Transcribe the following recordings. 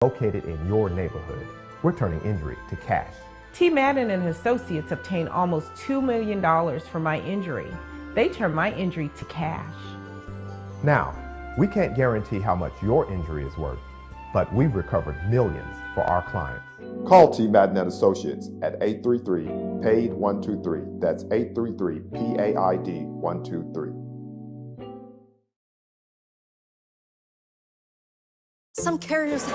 located in your neighborhood. We're turning injury to cash. T. Madden and Associates obtained almost $2 million for my injury. They turned my injury to cash. Now, we can't guarantee how much your injury is worth, but we've recovered millions for our clients. Call T. Madden and Associates at 833-PAID-123. That's 833-PAID-123. Some carriers.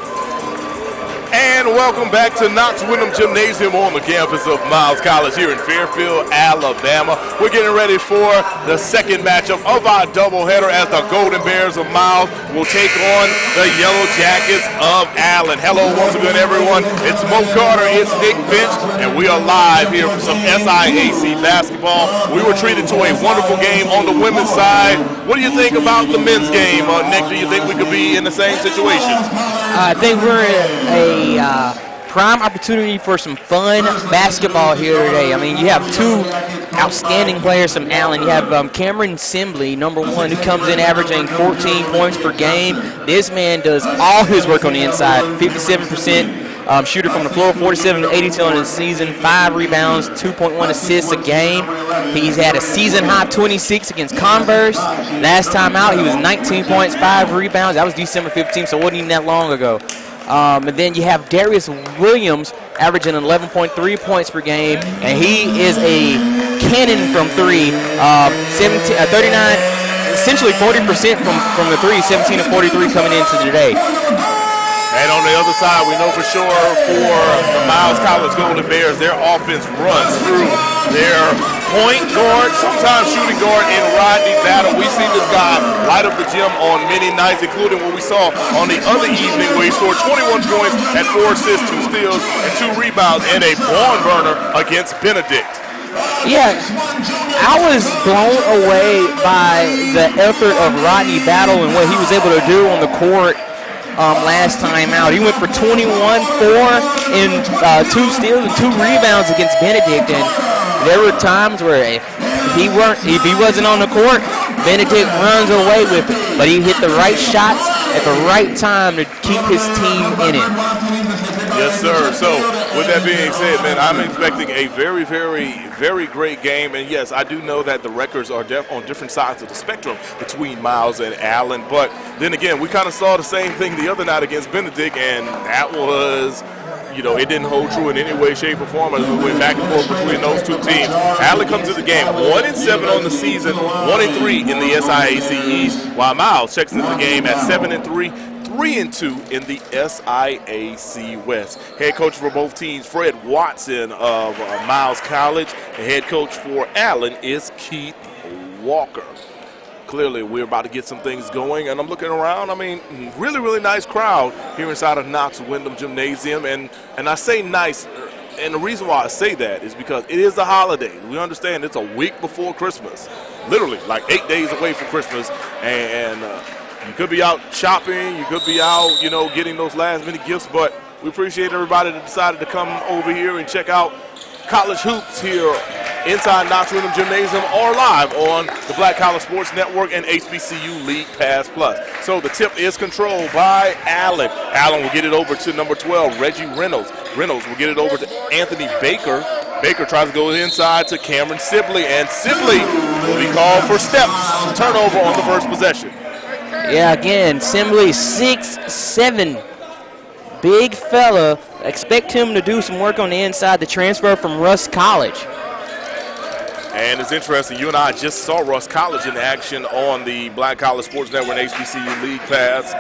And welcome back to Knox Wyndham Gymnasium on the campus of Miles College here in Fairfield, Alabama. We're getting ready for the second matchup of our doubleheader as the Golden Bears of Miles will take on the Yellow Jackets of Allen. Hello once again, everyone. It's Mo Carter, it's Nick Finch, and we are live here for some SIAC basketball. We were treated to a wonderful game on the women's side. What do you think about the men's game, Nick? Do you think we could be in the same situation? I think we're in a prime opportunity for some fun basketball here today. I mean, you have two outstanding players from Allen. You have Cameron Sibley, number one, who comes in averaging 14 points per game. This man does all his work on the inside, 57% shooter from the floor, 47-82 on the season, 5 rebounds, 2.1 assists a game. He's had a season-high 26 against Converse. Last time out, he was 19 points, 5 rebounds. That was December 15th, so it wasn't even that long ago. And then you have Darius Williams averaging 11.3 points per game, and he is a cannon from three, 39, essentially 40% from the three, 17 of 43 coming into today. And on the other side, we know for sure for the Miles College Golden Bears, their offense runs through their point guard, sometimes shooting guard, in Rodney Battle. We see this guy light up the gym on many nights, including what we saw on the other evening where he scored 21 points and 4 assists, 2 steals, and 2 rebounds, and a barn burner against Benedict. Yeah, I was blown away by the effort of Rodney Battle and what he was able to do on the court last time out. He went for 21, 4, and 2 steals and 2 rebounds against Benedict. And there were times where if he wasn't on the court, Benedict runs away with it. But he hit the right shots at the right time to keep his team in it. Yes, sir. So, with that being said, man, I'm expecting a very, very, very great game. And, yes, I do know that the records are on different sides of the spectrum between Miles and Allen. But then again, we kind of saw the same thing the other night against Benedict, and that was, you know, it didn't hold true in any way, shape, or form as we went back and forth between those two teams. Allen comes to the game 1-7 on the season, 1-3 in the SIAC East, while Miles checks into the game at 7-3. 3-2 in the SIAC West. Head coach for both teams, Fred Watson of Miles College, and head coach for Allen is Keith Walker. Clearly, we're about to get some things going, and I'm looking around. I mean, really, really nice crowd here inside of Knox Wyndham Gymnasium, and I say nice, and the reason why I say that is because it is a holiday. We understand it's a week before Christmas, literally like 8 days away from Christmas, and you could be out shopping, you could be out, you know, getting those last-minute gifts, but we appreciate everybody that decided to come over here and check out college hoops here inside Knox Wyndham Gymnasium or live on the Black College Sports Network and HBCU League Pass Plus. So the tip is controlled by Allen. Allen will get it over to number 12, Reggie Reynolds. Reynolds will get it over to Anthony Baker. Baker tries to go inside to Cameron Sibley, and Sibley will be called for steps. Turnover on the first possession. Yeah, again, Sibley 6'7", big fella. Expect him to do some work on the inside, the transfer from Russ College. And it's interesting, you and I just saw Russ College in action on the Black College Sports Network and HBCU League Pass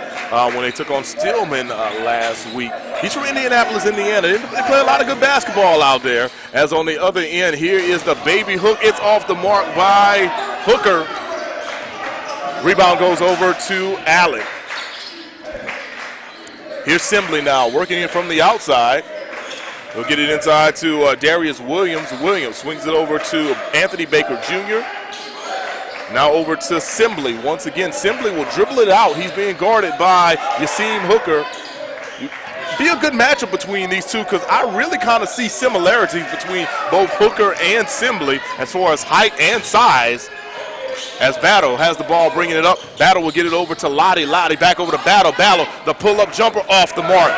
when they took on Stillman last week. He's from Indianapolis, Indiana. They play a lot of good basketball out there. As on the other end, here is the baby hook. It's off the mark by Hooker. Rebound goes over to Allen. Here's Sibley now, working in from the outside. We'll get it inside to Darius Williams. Williams swings it over to Anthony Baker Jr. Now over to Sibley. Once again, Sibley will dribble it out. He's being guarded by Yasim Hooker. Be a good matchup between these two because I really kind of see similarities between both Hooker and Sibley as far as height and size. As Battle has the ball, bringing it up. Battle will get it over to Lottie. Lottie back over to Battle. Battle, the pull-up jumper off the mark.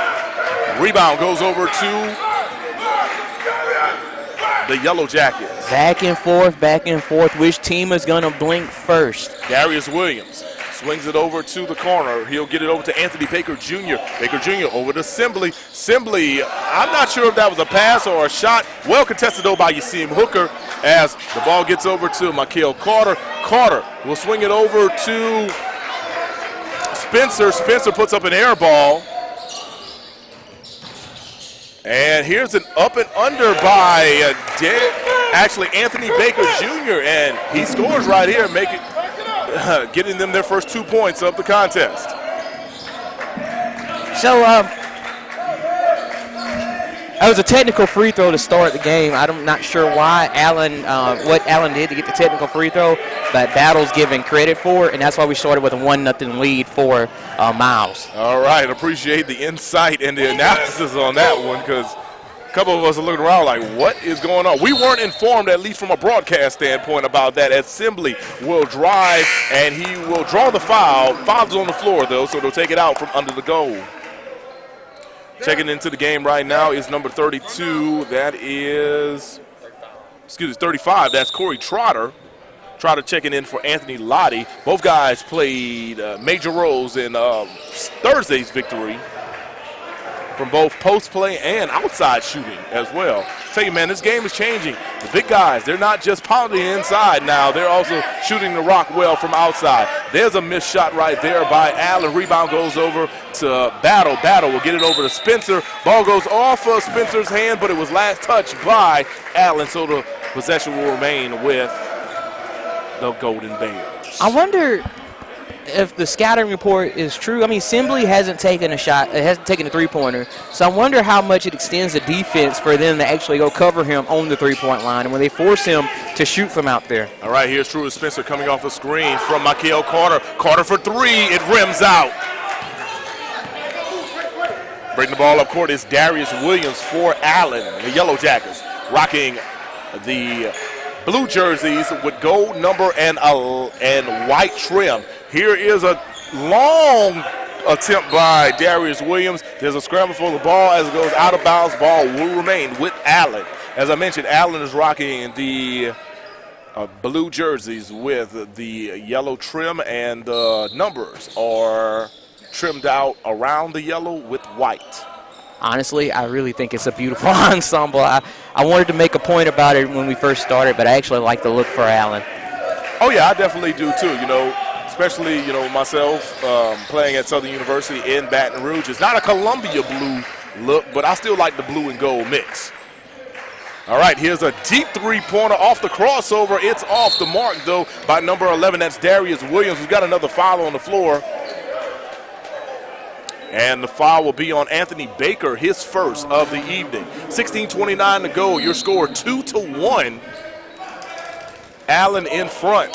Rebound goes over to the Yellow Jackets. Back and forth. Which team is going to blink first? Darius Williams swings it over to the corner. He'll get it over to Anthony Baker Jr. Baker Jr. over to Simbly. Simbly, I'm not sure if that was a pass or a shot. Well contested, though, by Yasim Hooker as the ball gets over to Mikael Carter. Carter will swing it over to Spencer. Spencer puts up an air ball. And here's an up and under by Anthony Baker Jr. And he scores right here, getting them their first 2 points of the contest. So, that was a technical free throw to start the game. I'm not sure why what Allen did to get the technical free throw, but Battle's giving credit for it, and that's why we started with a 1-0 lead for Miles. All right, appreciate the insight and the analysis on that one, because a couple of us are looking around like, what is going on? We weren't informed, at least from a broadcast standpoint, about that. Assembly will drive, and he will draw the foul. Foul's on the floor, though, so they'll take it out from under the goal. Checking into the game right now is number 32. That is, 35. That's Corey Trotter. Trotter checking in for Anthony Lottie. Both guys played major roles in Thursday's victory from both post play and outside shooting as well. Tell you, man, this game is changing. The big guys, they're not just pounding inside now. They're also shooting the rock well from outside. There's a missed shot right there by Allen. Rebound goes over to Battle. Battle will get it over to Spencer. Ball goes off of Spencer's hand, but it was last touched by Allen, so the possession will remain with the Golden Bears. I wonder if the scouting report is true. I mean, Simbly hasn't taken a shot, hasn't taken a three-pointer, so I wonder how much it extends the defense for them to actually go cover him on the three-point line and when they force him to shoot from out there. All right, here's Truett Spencer coming off a screen from Mikael Carter. Carter for three, it rims out. Bringing the ball up court is Darius Williams for Allen, the Yellow Jackets, rocking the blue jerseys with gold number and white trim. Here is a long attempt by Darius Williams. There's a scramble for the ball as it goes out of bounds. Ball will remain with Allen. As I mentioned, Allen is rocking the blue jerseys with the yellow trim, and the numbers are trimmed out around the yellow with white. Honestly, I really think it's a beautiful ensemble. I wanted to make a point about it when we first started, but I actually like the look for Allen. Oh, yeah, I definitely do, too. You know, especially, you know, myself playing at Southern University in Baton Rouge. It's not a Columbia blue look, but I still like the blue and gold mix. All right, here's a deep three-pointer off the crossover. It's off the mark, though, by number 11. That's Darius Williams. We've got another foul on the floor. And the foul will be on Anthony Baker, his first of the evening. 16:29 to go. Your score 2-1. Allen in front.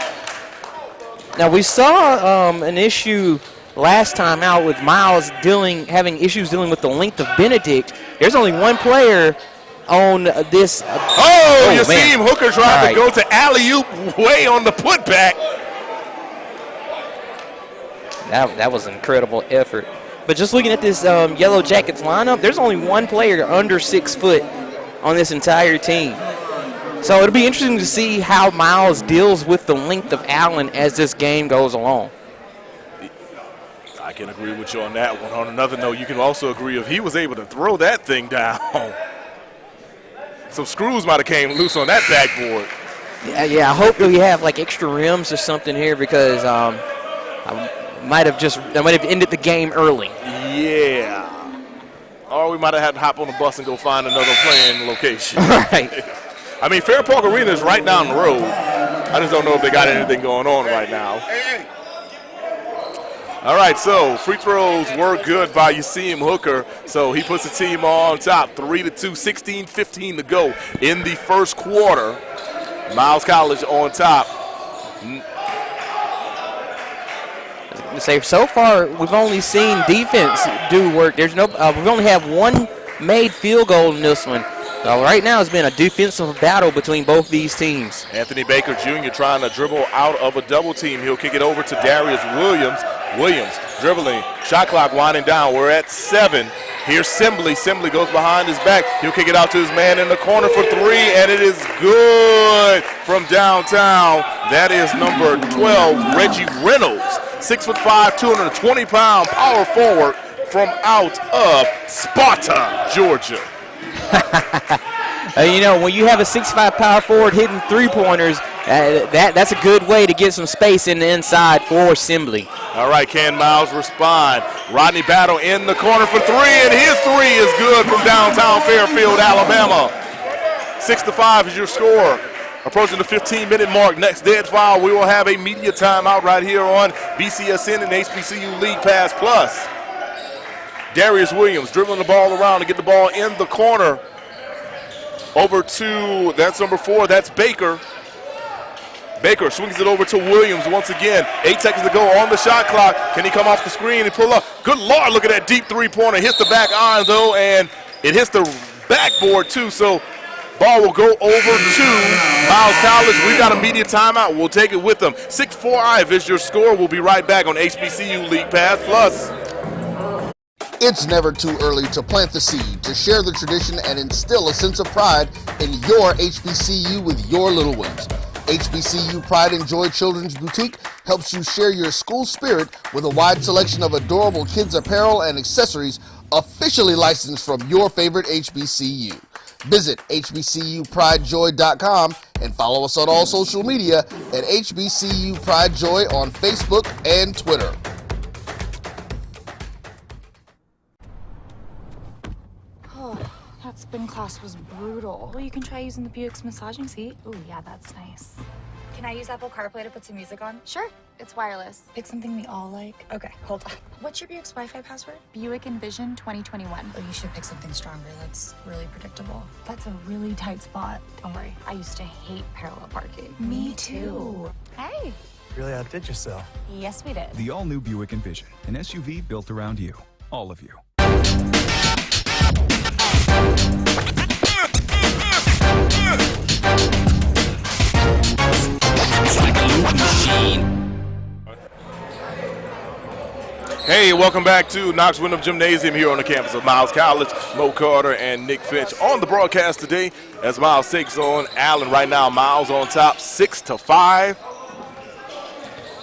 Now, we saw an issue last time out with Miles having issues dealing with the length of Benedict. There's only one player on this. Yasim Hooker tried to go to alley-oop way on the putback. That was an incredible effort. But just looking at this Yellow Jackets lineup, there's only one player under 6 foot on this entire team. So it'll be interesting to see how Miles deals with the length of Allen as this game goes along. I can agree with you on that one. On another note, you can also agree if he was able to throw that thing down, some screws might have came loose on that backboard. Yeah, I hope that we have like extra rims or something here, because I might have ended the game early. Yeah. Or we might have had to hop on the bus and go find another playing location. Right. I mean, Fair Park Arena is right down the road. I just don't know if they got anything going on right now. All right, so free throws were good by Yasim Hooker. So he puts the team on top, 3-2, 16-15 to go in the first quarter. Miles College on top. So far, we've only seen defense do work. There's no. We've only have one made field goal in this one. So right now, it's been a defensive battle between both these teams. Anthony Baker Jr. trying to dribble out of a double team. He'll kick it over to Darius Williams. Williams dribbling, shot clock winding down. We're at 7. Here's Simbly. Simbly goes behind his back. He'll kick it out to his man in the corner for 3, and it is good from downtown. That is number 12, Reggie Reynolds, 6'5", 220-pound power forward from out of Sparta, Georgia. You know, when you have a 6'5" power forward hitting three-pointers, that's a good way to get some space in the inside for Simbly. All right, can Miles respond? Rodney Battle in the corner for 3, and his 3 is good from downtown Fairfield, Alabama. 6-5 is your score. Approaching the 15-minute mark. Next dead foul, we will have a media timeout right here on BCSN and HBCU League Pass Plus. Darius Williams dribbling the ball around to get the ball in the corner. Over to, that's number 4, that's Baker. Baker swings it over to Williams once again. 8 seconds to go on the shot clock. Can he come off the screen and pull up? Good Lord, look at that deep three-pointer. Hits the back iron, though, and it hits the backboard, too. So ball will go over to Miles College. We've got a media timeout. We'll take it with them. 6-4 is your score. We'll be right back on HBCU League Pass Plus. It's never too early to plant the seed, to share the tradition, and instill a sense of pride in your HBCU with your little ones. HBCU Pride and Joy Children's Boutique helps you share your school spirit with a wide selection of adorable kids' apparel and accessories officially licensed from your favorite HBCU. Visit hbcupridejoy.com and follow us on all social media at HBCU Pride Joy on Facebook and Twitter. That spin class was brutal. Well, you can try using the Buick's massaging seat. Ooh, yeah, that's nice. Can I use Apple CarPlay to put some music on? Sure, it's wireless. Pick something we all like. Okay, hold on. What's your Buick's Wi-Fi password? Buick Envision 2021. Oh, you should pick something stronger. That's really predictable. That's a really tight spot. Don't worry, I used to hate parallel parking. Me too. Hey. Really outdid yourself. Yes, we did. The all-new Buick Envision, an SUV built around you, all of you. Hey, welcome back to Knox Wyndham Gymnasium here on the campus of Miles College. Mo Carter and Nick Finch on the broadcast today as Miles takes on Allen. Right now, Miles on top, 6-5.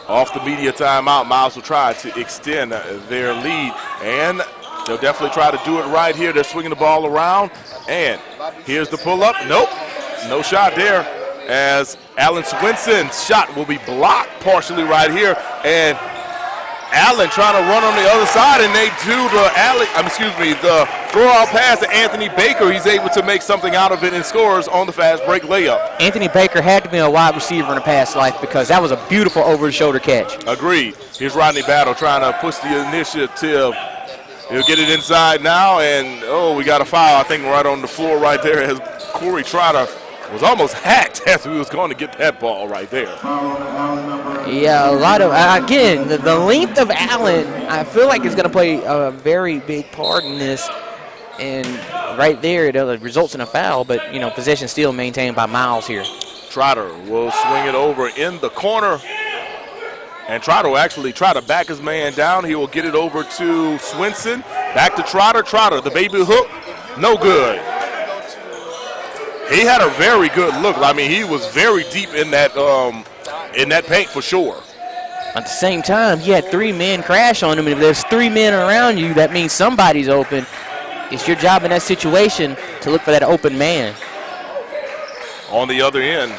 Off the media timeout, Miles will try to extend their lead, and they'll definitely try to do it right here. They're swinging the ball around, and here's the pull-up. Nope, no shot there, as Allen Swinson's shot will be blocked partially right here, and Allen trying to run on the other side, and they do the throw-out pass to Anthony Baker. He's able to make something out of it and scores on the fast break layup. Anthony Baker had to be a wide receiver in a past life because that was a beautiful over-the-shoulder catch. Agreed. Here's Rodney Battle trying to push the initiative. He'll get it inside now, and, we got a foul, I think, right on the floor right there as Corey Trotter was almost hacked as he was going to get that ball right there. Yeah, a lot of, again, the length of Allen, I feel like is going to play a very big part in this. And right there, it results in a foul, but, possession still maintained by Miles here. Trotter will swing it over in the corner. And Trotter will actually try to back his man down. He will get it over to Swinson. Back to Trotter. Trotter, the baby hook, no good. He had a very good look. I mean, he was very deep in that paint for sure. At the same time, he had 3 men crash on him, and if there's 3 men around you, that means somebody's open. It's your job in that situation to look for that open man. On the other end,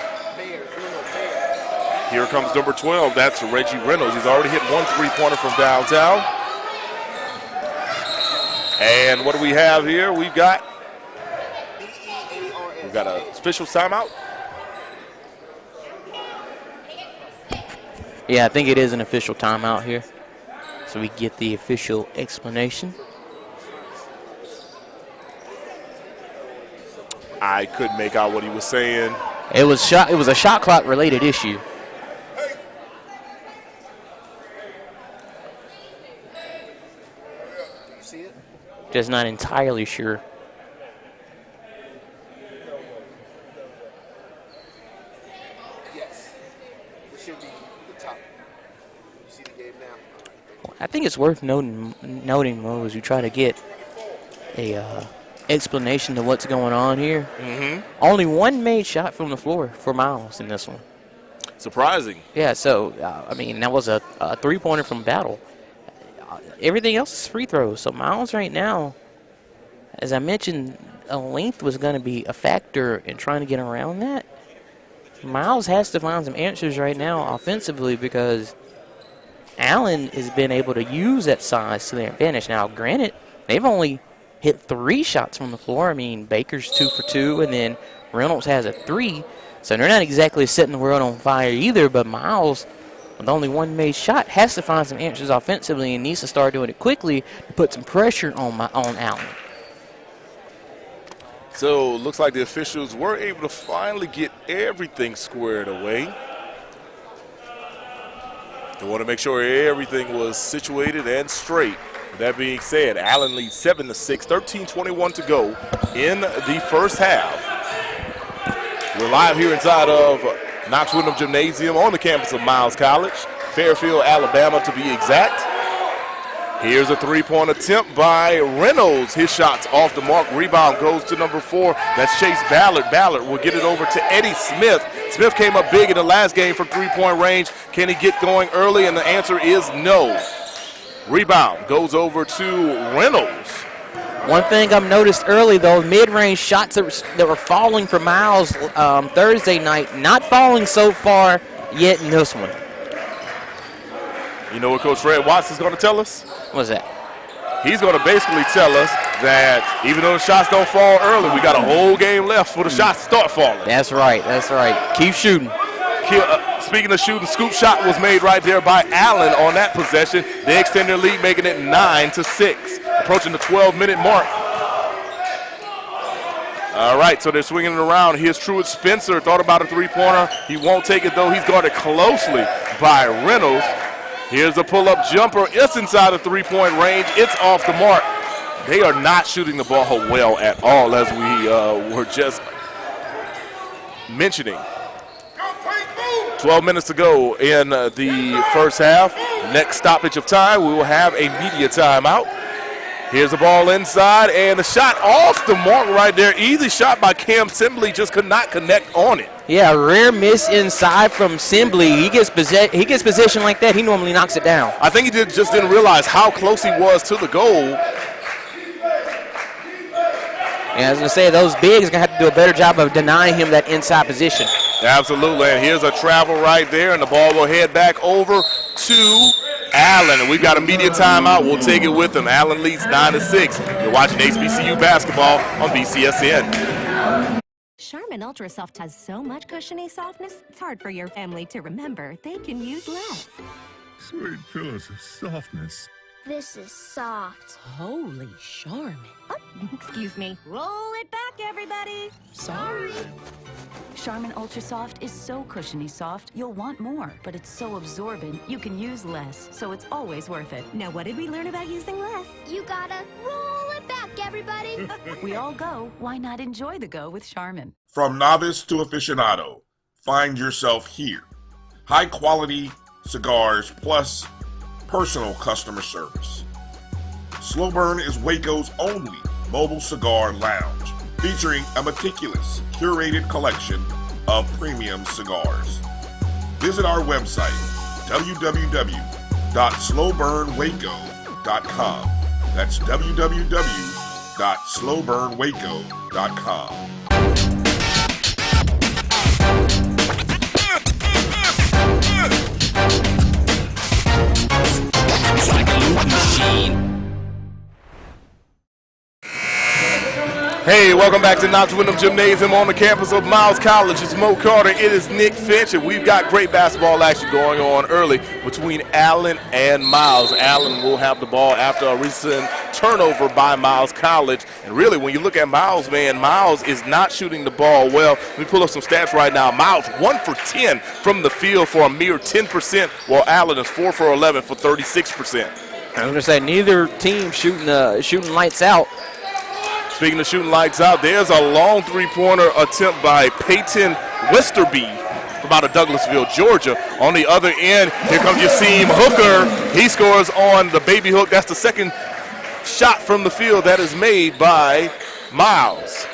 here comes number 12. That's Reggie Reynolds. He's already hit 1 3-pointer from downtown. And what do we have here? We've got an official timeout. Yeah, I think it is an official timeout here. So we get the official explanation. I couldn't make out what he was saying. It was a shot clock related issue. Just not entirely sure. think it's worth noting, Mo, as you try to get a explanation of what's going on here. Only one made shot from the floor for Miles in this one. Surprising. Yeah, so, I mean, that was a three-pointer from Battle. Everything else is free throws. So Miles right now, as I mentioned, length was going to be a factor in trying to get around that. Miles has to find some answers right now offensively because Allen has been able to use that size to their advantage. Now, granted, they've only hit 3 shots from the floor. I mean, Baker's 2 for 2, and then Reynolds has a 3. So they're not exactly setting the world on fire either, but Miles, with only one made shot, has to find some answers offensively and needs to start doing it quickly to put some pressure on Allen. So looks like the officials were able to finally get everything squared away. They want to make sure everything was situated and straight. With that being said, Allen leads 7-6, 13:21 to go in the first half. We're live here inside of Knox Windham Gymnasium on the campus of Miles College, Fairfield, Alabama to be exact. Here's a three-point attempt by Reynolds. His shot's off the mark. Rebound goes to number 4. That's Chase Ballard. Ballard will get it over to Eddie Smith. Smith came up big in the last game from three-point range. Can he get going early? And the answer is no. Rebound goes over to Reynolds. One thing I've noticed early, though, mid-range shots that were falling for Miles Thursday night, not falling so far yet in this one. You know what Coach Fred Watts is going to tell us? What's that? He's going to basically tell us that even though the shots don't fall early, we got a whole game left for the shots to start falling. That's right. That's right. Keep shooting. Speaking of shooting, scoop shot was made right there by Allen on that possession. They extend their lead, making it 9-6, approaching the 12-minute mark. All right, so they're swinging it around. Here's Truett Spencer. Thought about a three-pointer. He won't take it, though. He's guarded closely by Reynolds. Here's a pull-up jumper. It's inside the three-point range. It's off the mark. They are not shooting the ball well at all, as we were just mentioning. 12 minutes to go in the first half. Next stoppage of time, we will have a media timeout. Here's the ball inside, and the shot off the mark right there. Easy shot by Cam Sibley, just could not connect on it. Yeah, rare miss inside from Sibley. He gets position like that, he normally knocks it down. I think he just didn't realize how close he was to the goal. Yeah, I was going to say, those bigs are going to have to do a better job of denying him that inside position. Absolutely, and here's a travel right there, and the ball will head back over to Allen. And we've got a media timeout. We'll take it with him. Allen leads 9-6. You're watching HBCU basketball on BCSN. Charmin Ultra Soft has so much cushiony softness, it's hard for your family to remember. They can use less. Sweet pillows of softness. This is soft. Holy Charmin. Oh, excuse me. Roll it back, everybody. Sorry. Charmin Ultra Soft is so cushiony soft, you'll want more. But it's so absorbent, you can use less, so it's always worth it. Now, what did we learn about using less? You gotta roll it back, everybody. We all go. Why not enjoy the go with Charmin? From novice to aficionado, find yourself here. High quality cigars plus personal customer service. Slow Burn is Waco's only mobile cigar lounge, featuring a meticulous, curated collection of premium cigars. Visit our website, www.slowburnwaco.com. That's www.slowburnwaco.com. It's like a loop machine. Hey, welcome back to Knox Windham Gymnasium on the campus of Miles College. It's Mo Carter. It is Nick Finch, and we've got great basketball action going on early between Allen and Miles. Allen will have the ball after a recent turnover by Miles College. And really, when you look at Miles, man, Miles is not shooting the ball well. Let me pull up some stats right now. Miles 1 for 10 from the field for a mere 10%, while Allen is 4 for 11 for 36%. I was going to say, neither team shooting lights out. Speaking of shooting lights out, there's a long three-pointer attempt by Peyton Westerby. from out of Douglasville, Georgia. On the other end, here comes Yasim Hooker. He scores on the baby hook. That's the second shot from the field that is made by Miles.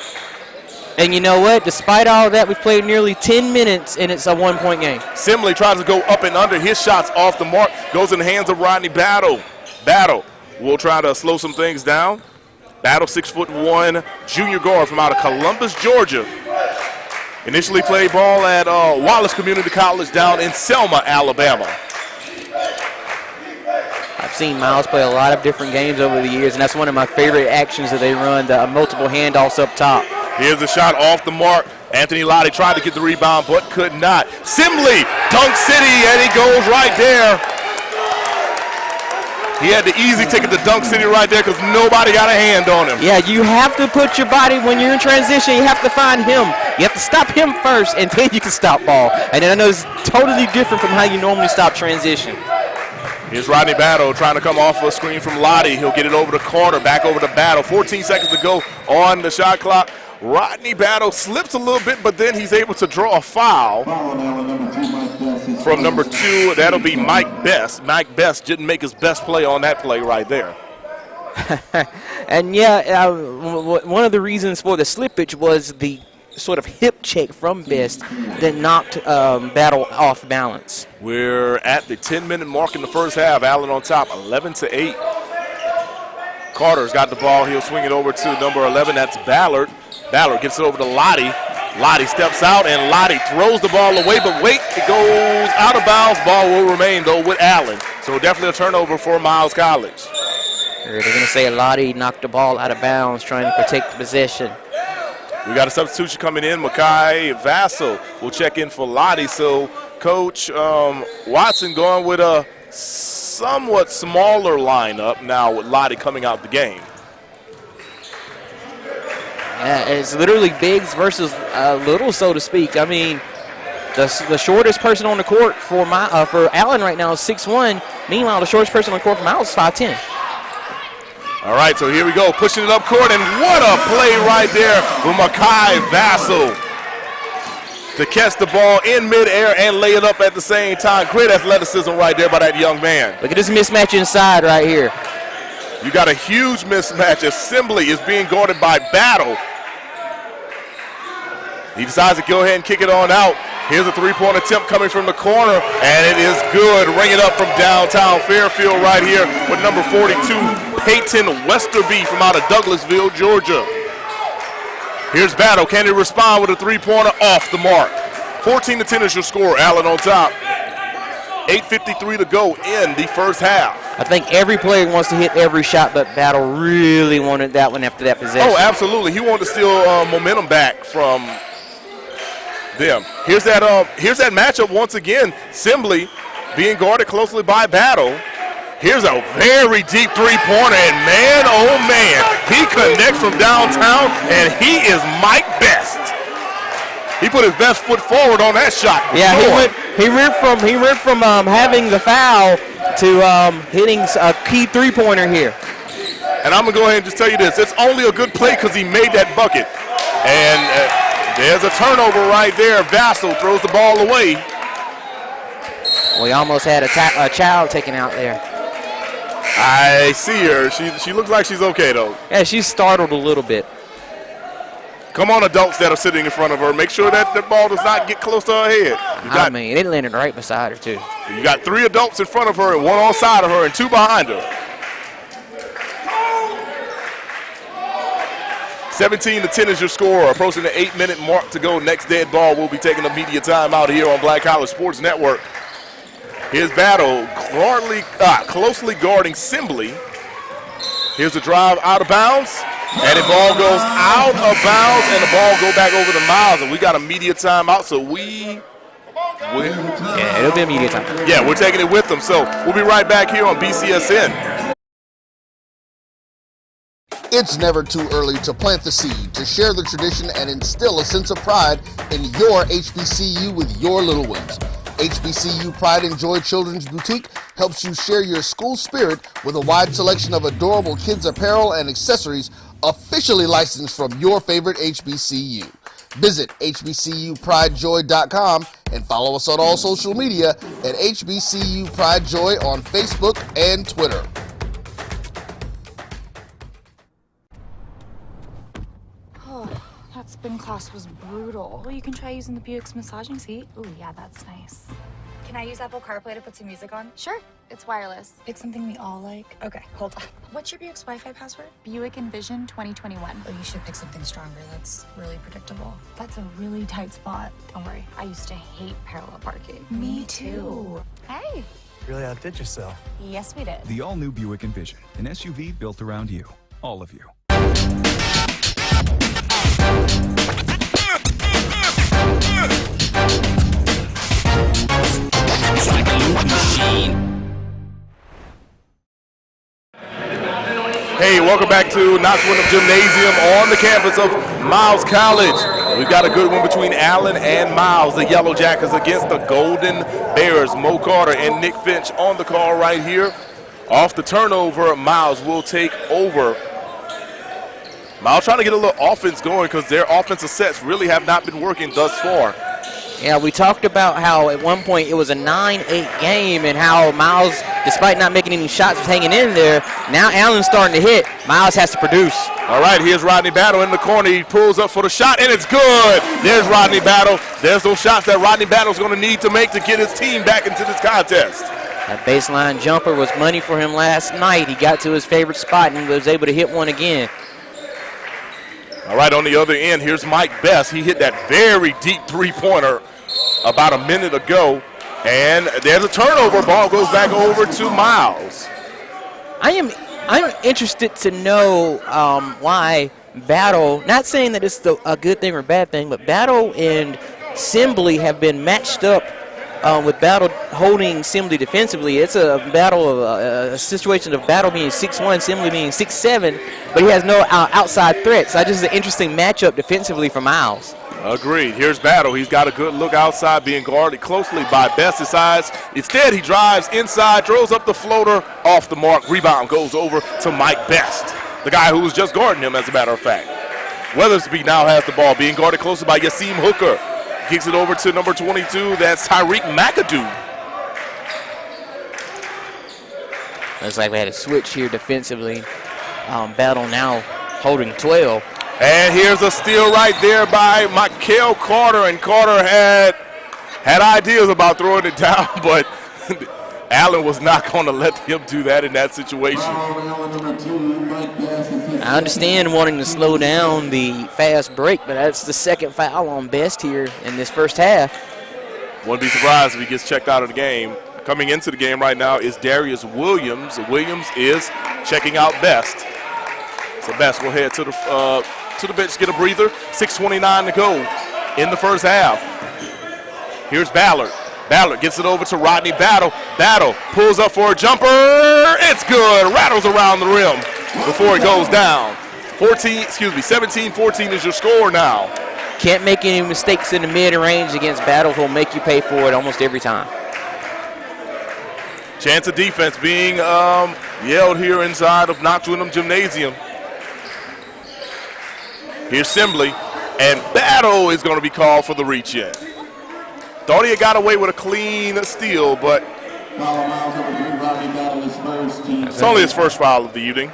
And you know what? Despite all of that, we've played nearly 10 minutes, and it's a one-point game. Simley tries to go up and under. His shot's off the mark. Goes in the hands of Rodney Battle. Battle will try to slow some things down. Battle, 6'1", junior guard from out of Columbus, Georgia. Initially played ball at Wallace Community College down in Selma, Alabama. I've seen Miles play a lot of different games over the years, and that's one of my favorite actions that they run, the multiple handoffs up top. Here's a shot off the mark. Anthony Lottie tried to get the rebound, but could not. Simley, Dunk City, and he goes right there. He had the easy ticket to Dunk City right there because nobody got a hand on him. Yeah, you have to put your body, when you're in transition, you have to find him. You have to stop him first, and then you can stop ball. And then I know it's totally different from how you normally stop transition. Here's Rodney Battle trying to come off a screen from Lottie. He'll get it over to Carter, back over to Battle. 14 seconds to go on the shot clock. Rodney Battle slips a little bit, but then he's able to draw a foul from number 2. That'll be Mike Best. Mike Best didn't make his best play on that play right there. And yeah, one of the reasons for the slippage was the sort of hip check from Best that knocked Battle off balance. We're at the 10-minute mark in the first half. Allen on top, 11-8. Carter's got the ball. He'll swing it over to number 11. That's Ballard. Ballard gets it over to Lottie. Lottie steps out, and Lottie throws the ball away, but wait, it goes out of bounds. Ball will remain, though, with Allen. So definitely a turnover for Miles College. They're going to say Lottie knocked the ball out of bounds, trying to protect the possession. We got a substitution coming in. Makai Vassell will check in for Lottie. So Coach Watson going with a somewhat smaller lineup now with Lottie coming out the game. Yeah, it's literally bigs versus little, so to speak. I mean, the shortest person on the court for Allen right now is 6'1". Meanwhile, the shortest person on the court for Miles is 5'10". All right, so here we go, pushing it up court, and what a play right there with Makai Vassell to catch the ball in midair and lay it up at the same time. Great athleticism right there by that young man. Look at this mismatch inside right here. You got a huge mismatch. Assembly is being guarded by Battle. He decides to go ahead and kick it on out. Here's a three-point attempt coming from the corner, and it is good. Ring it up from downtown Fairfield right here with number 42, Peyton Westerby from out of Douglasville, Georgia. Here's Battle. Can he respond with a three-pointer? Off the mark. 14-10 is your score. Allen on top. 8:53 to go in the first half. I think every player wants to hit every shot, but Battle really wanted that one after that possession. Oh, absolutely. He wanted to steal momentum back from them. Here's that matchup once again. Simley being guarded closely by Battle. Here's a very deep three-pointer, and man, oh man, he connects from downtown, and he is Mike Best. He put his best foot forward on that shot. Yeah, he went from having the foul to hitting a key three-pointer here. And I'm gonna go ahead and just tell you this: it's only a good play because he made that bucket. And there's a turnover right there. Vassell throws the ball away. We almost had a child taken out there. I see her. She looks like she's okay though. Yeah, she's startled a little bit. Come on, adults that are sitting in front of her. Make sure that the ball does not get close to her head. I mean, it landed right beside her, too. You got 3 adults in front of her and 1 on side of her and 2 behind her. 17-10 is your score. Approaching the 8-minute mark to go. Next dead ball will be taking a media timeout here on Black College Sports Network. Here's Battle closely guarding Simley. Here's the drive out of bounds. And the ball goes out of bounds, and the ball go back over to Miles. And we got a media timeout, so yeah, it'll be a media timeout. Yeah, we're taking it with them. So we'll be right back here on BCSN. It's never too early to plant the seed, to share the tradition, and instill a sense of pride in your HBCU with your little ones. HBCU Pride and Joy Children's Boutique helps you share your school spirit with a wide selection of adorable kids apparel and accessories officially licensed from your favorite HBCU. Visit hbcupridejoy.com And follow us on all social media at HBCU Pride Joy on Facebook and Twitter. Oh, that spin class was brutal. Well, you can try using the Buick's massaging seat. Ooh, yeah, that's nice. Can I use Apple CarPlay to put some music on? Sure, it's wireless. Pick something we all like. Okay, hold on. What's your Buick's Wi-Fi password? Buick Envision 2021. Oh, you should pick something stronger. That's really predictable. That's a really tight spot. Don't worry, I used to hate parallel parking. Me too. Hey. Really outdid yourself. Yes, we did. The all-new Buick Envision, an SUV built around you, all of you. It's like a loop machine. Hey, welcome back to Knox Wyndham Gymnasium on the campus of Miles College. We've got a good one between Allen and Miles, the Yellow Jackets against the Golden Bears. Mo Carter and Nick Finch on the call right here. Off the turnover, Miles will take over. Miles trying to get a little offense going because their offensive sets really have not been working thus far. Yeah, we talked about how at one point it was a 9-8 game and how Miles, despite not making any shots, was hanging in there. Now Allen's starting to hit. Miles has to produce. All right, here's Rodney Battle in the corner. He pulls up for the shot, and it's good. There's Rodney Battle. There's those shots that Rodney Battle's going to need to make to get his team back into this contest. That baseline jumper was money for him last night. He got to his favorite spot and was able to hit one again. All right, on the other end, here's Mike Best. He hit that very deep three-pointer about a minute ago, and there's a turnover. Ball goes back over to Miles. I'm interested to know why Battle, not saying that it's a good thing or a bad thing, but Battle and Simbly have been matched up with Battle holding Simbly defensively. It's a battle of a situation of Battle being 6'1", Simbly being 6'7", but he has no outside threats. So just an interesting matchup defensively for Miles. Agreed. Here's Battle. He's got a good look outside, being guarded closely by Best. Decides instead he drives inside, throws up the floater, off the mark. Rebound goes over to Mike Best, the guy who was just guarding him, as a matter of fact. Weathersby now has the ball, being guarded closely by Yasim Hooker. Kicks it over to number 22. That's Tyreek McAdoo. Looks like we had a switch here defensively. Battle now holding 12. And here's a steal right there by Michael Carter. And Carter had ideas about throwing it down, but Allen was not going to let him do that in that situation. I understand wanting to slow down the fast break, but that's the second foul on Best here in this first half. Wouldn't be surprised if he gets checked out of the game. Coming into the game right now is Darius Williams. Williams is checking out Best. So Best will head to the bench, get a breather. 6:29 to go in the first half. Here's Ballard. Ballard gets it over to Rodney Battle. Battle pulls up for a jumper. It's good. Rattles around the rim before it goes down. 17-14 is your score now. Can't make any mistakes in the mid-range against Battle. He'll make you pay for it almost every time. Chance of defense being yelled here inside of Knox Wyndham Gymnasium. Here's Simbly, and Battle is going to be called for the reach-in. Thought he had got away with a clean steal, but it's only his first foul of the evening.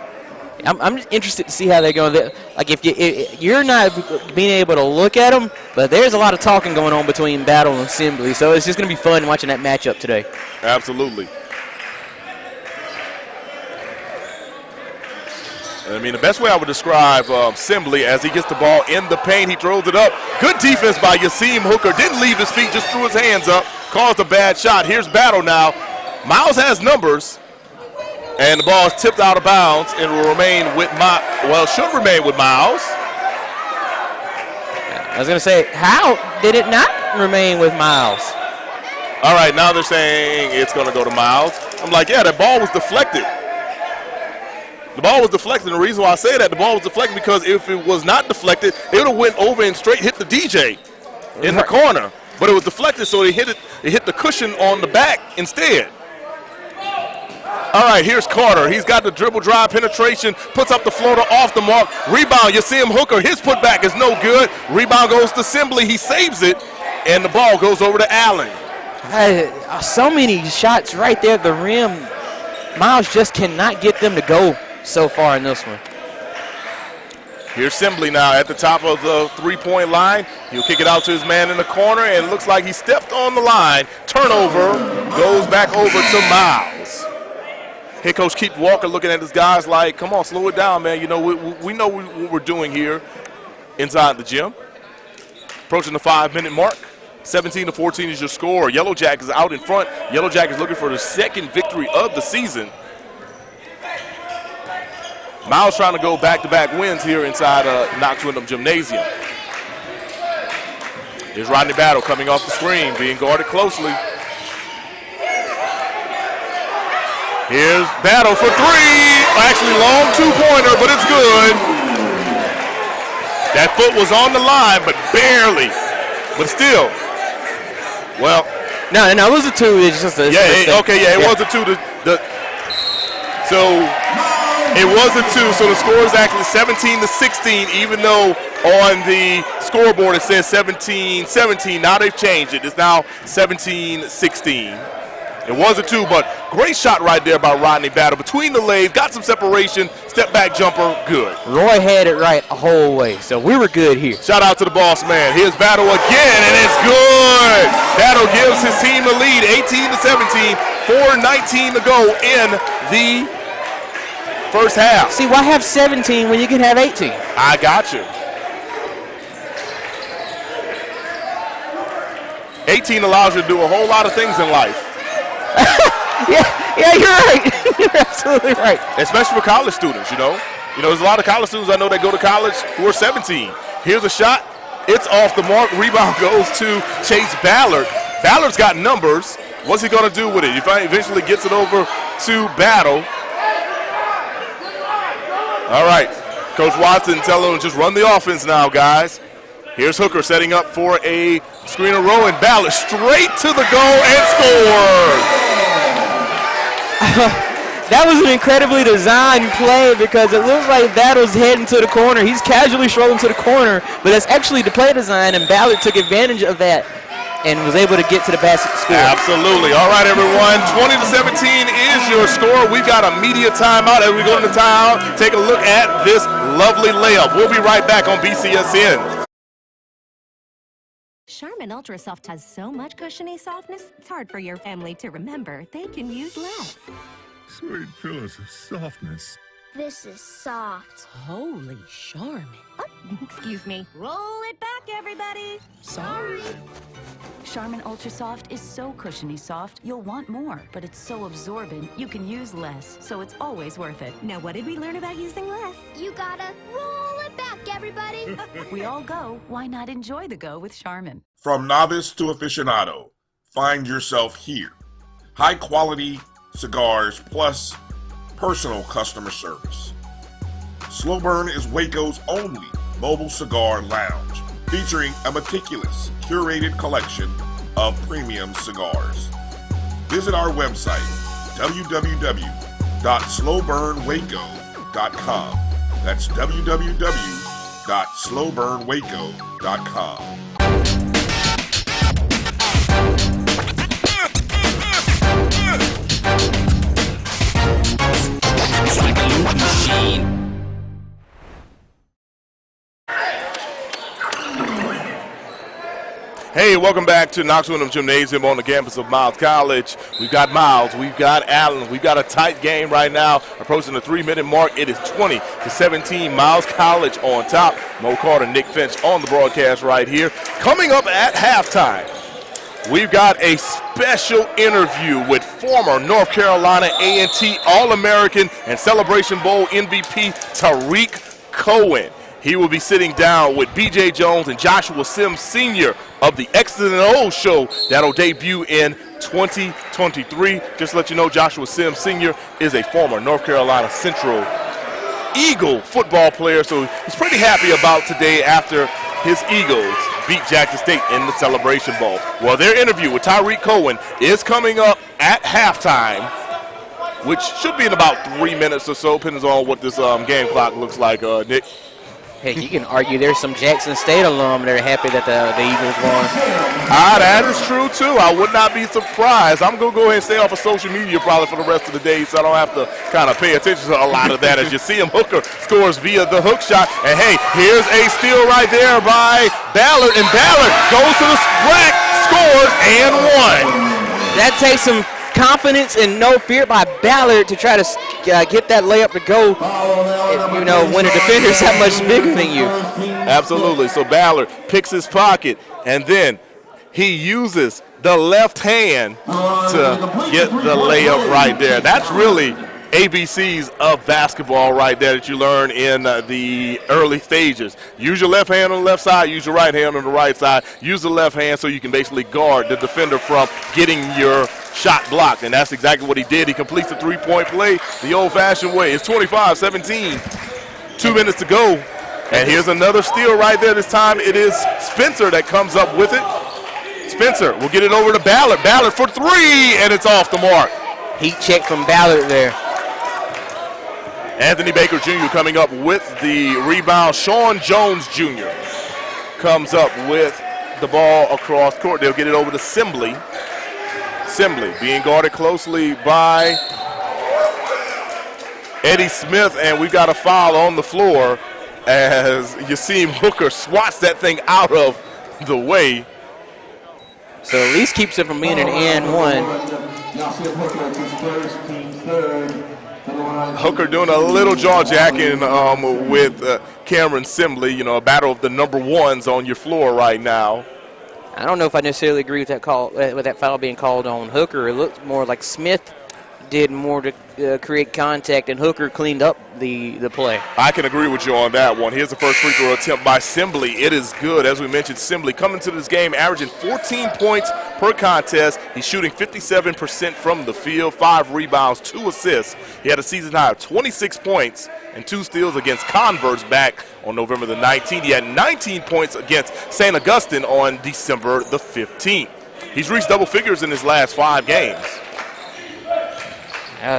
I'm just interested to see how they're going. Like if you're not being able to look at them, but there's a lot of talking going on between Battle and Simbly, so it's just going to be fun watching that matchup today. Absolutely. I mean, the best way I would describe Simbly, as he gets the ball in the paint, he throws it up. Good defense by Yasim Hooker. Didn't leave his feet, just threw his hands up. Caused a bad shot. Here's Battle now. Miles has numbers, and the ball is tipped out of bounds and will remain with should remain with Miles. I was going to say, how did it not remain with Miles? All right, now they're saying it's going to go to Miles. I'm like, yeah, that ball was deflected. The ball was deflected. And the reason why I say that, the ball was deflected, because if it was not deflected, it would have went over and straight hit the DJ in the corner. But it was deflected, so it hit the cushion on the back instead. All right, here's Carter. He's got the dribble drive penetration, puts up the floater off the mark. Rebound, Yasim Hooker. His putback is no good. Rebound goes to Simbly. He saves it, And the ball goes over to Allen. So many shots right there at the rim. Miles just cannot get them to go so far in this one. Here's Simbly now at the top of the three-point line. He'll kick it out to his man in the corner, and it looks like he stepped on the line. Turnover, goes back over to Miles. Head coach Keith Walker looking at his guys like, come on, slow it down, man. You know, we know what we're doing here inside the gym. Approaching the 5-minute mark. 17-14 is your score. Yellow Jackets out in front. Yellow Jackets looking for the second victory of the season. Miles trying to go back-to-back wins here inside Knox Windham Gymnasium. Here's Rodney Battle coming off the screen, being guarded closely. Here's Battle for three. Actually, long two-pointer, but it's good. That foot was on the line, but barely. But still. Well. No, it was a two. It's just a. Yeah, it was a two. So it was a two. So the score is actually 17-16, even though on the scoreboard it says 17-17. Now they've changed it. It's now 17-16. It was a two, but great shot right there by Rodney Battle. Between the legs, got some separation, step back jumper, good. Roy had it right the whole way, so we were good here. Shout out to the boss man. Here's Battle again, and it's good. Battle gives his team the lead, 18-17, 4:19 to go in the first half. See, why have 17 when you can have 18? I got you. 18 allows you to do a whole lot of things in life. yeah, you're right. You're absolutely right. Especially for college students, you know. There's a lot of college students I know that go to college who are 17. Here's a shot. It's off the mark. Rebound goes to Chase Ballard. Ballard's got numbers. What's he going to do with it? He eventually gets it over to Battle. All right. Coach Watson telling him just run the offense now, guys. Here's Hooker setting up for a screen and roll, and Ballard straight to the goal and scores. That was an incredibly designed play because it looks like Battle's heading to the corner. He's casually strolling to the corner, but that's actually the play design, and Ballard took advantage of that and was able to get to the basket to score. Absolutely. All right, everyone. 20-17 is your score. We've got a media timeout. As we go into timeout, take a look at this lovely layup. We'll be right back on BCSN. Charmin Ultra Soft has so much cushiony softness, it's hard for your family to remember they can use less. Sweet pillows of softness. This is soft. Holy Charmin. Oh, excuse me. Roll it back, everybody. Sorry. Charmin Ultra Soft is so cushiony soft, you'll want more, but it's so absorbent, you can use less, so it's always worth it. Now, what did we learn about using less? You gotta roll it back, everybody. We all go. Why not enjoy the go with Charmin? From novice to aficionado, find yourself here. High quality cigars plus personal customer service. Slow Burn is Waco's only mobile cigar lounge, featuring a meticulous, curated collection of premium cigars. Visit our website, www.slowburnwaco.com. That's www.slowburnwaco.com. Hey, welcome back to Knox Windham Gymnasium on the campus of Miles College. We've got Miles, we've got Allen, we've got a tight game right now, approaching the 3-minute mark. It is 20-17, Miles College on top. Mo Carter, Nick Finch on the broadcast right here. Coming up at halftime, we've got a special interview with former North Carolina A&T All-American and Celebration Bowl MVP Tariq Cohen. He will be sitting down with B.J. Jones and Joshua Sims Sr. of the X's and O's show that'll debut in 2023. Just to let you know, Joshua Sims Sr. is a former North Carolina Central Eagle football player, so he's pretty happy about today after his Eagles beat Jackson State in the Celebration Bowl. Well, their interview with Tariq Cohen is coming up at halftime, which should be in about 3 minutes or so, depending on what this game clock looks like, Nick. Heck, you can argue there's some Jackson State alum that are happy that the Eagles won. That is true, too. I would not be surprised. I'm going to go ahead and stay off of social media probably for the rest of the day, so I don't have to kind of pay attention to a lot of that. As you see him, Hooker scores via the hook shot. And, hey, here's a steal right there by Ballard. And Ballard goes to the rack, scores, and won. That takes some confidence and no fear by Ballard to try to get that layup to go, you know, when a defender's that much bigger than you. Absolutely. So Ballard picks his pocket, and then he uses the left hand to get the layup right there. That's really ABCs of basketball right there that you learn in the early stages. Use your left hand on the left side, use your right hand on the right side. Use the left hand so you can basically guard the defender from getting your shot blocked, and that's exactly what he did. He completes the three-point play the old-fashioned way. It's 25-17, 2 minutes to go, and here's another steal right there. This time it is Spencer that comes up with it. Spencer will get it over to Ballard. Ballard for three, and it's off the mark. Heat check from Ballard there. Anthony Baker Jr. coming up with the rebound. Sean Jones Jr. comes up with the ball across court. They'll get it over to Simbly. Simbly being guarded closely by Eddie Smith, and we've got a foul on the floor as Yasim Hooker swats that thing out of the way. So at least keeps it from being an and one. Hooker doing a little jaw jacking with Cameron Simbly, you know, a battle of the number ones on your floor right now. I don't know if I necessarily agree with that call, with that foul being called on Hooker. It looked more like Smith did more to create contact, and Hooker cleaned up the play. I can agree with you on that one. Here's the first free throw attempt by Simbly. It is good. As we mentioned, Simbly coming to this game averaging 14 points per contest. He's shooting 57% from the field, 5 rebounds, 2 assists. He had a season high of 26 points and 2 steals against Converse back on November the 19th. He had 19 points against St. Augustine on December the 15th. He's reached double figures in his last 5 games.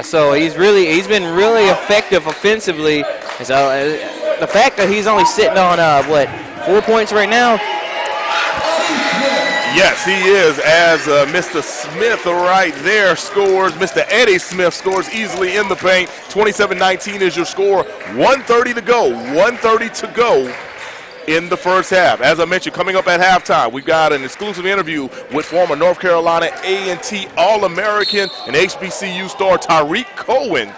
So he's been really effective offensively. So the fact that he's only sitting on 4 points right now. Yes, he is, as Mr. Smith right there scores. Mr. Eddie Smith scores easily in the paint. 27-19 is your score. 1:30 to go. 1:30 to go in the first half. As I mentioned, coming up at halftime, we've got an exclusive interview with former North Carolina A&T All-American and HBCU star Tariq Cohen.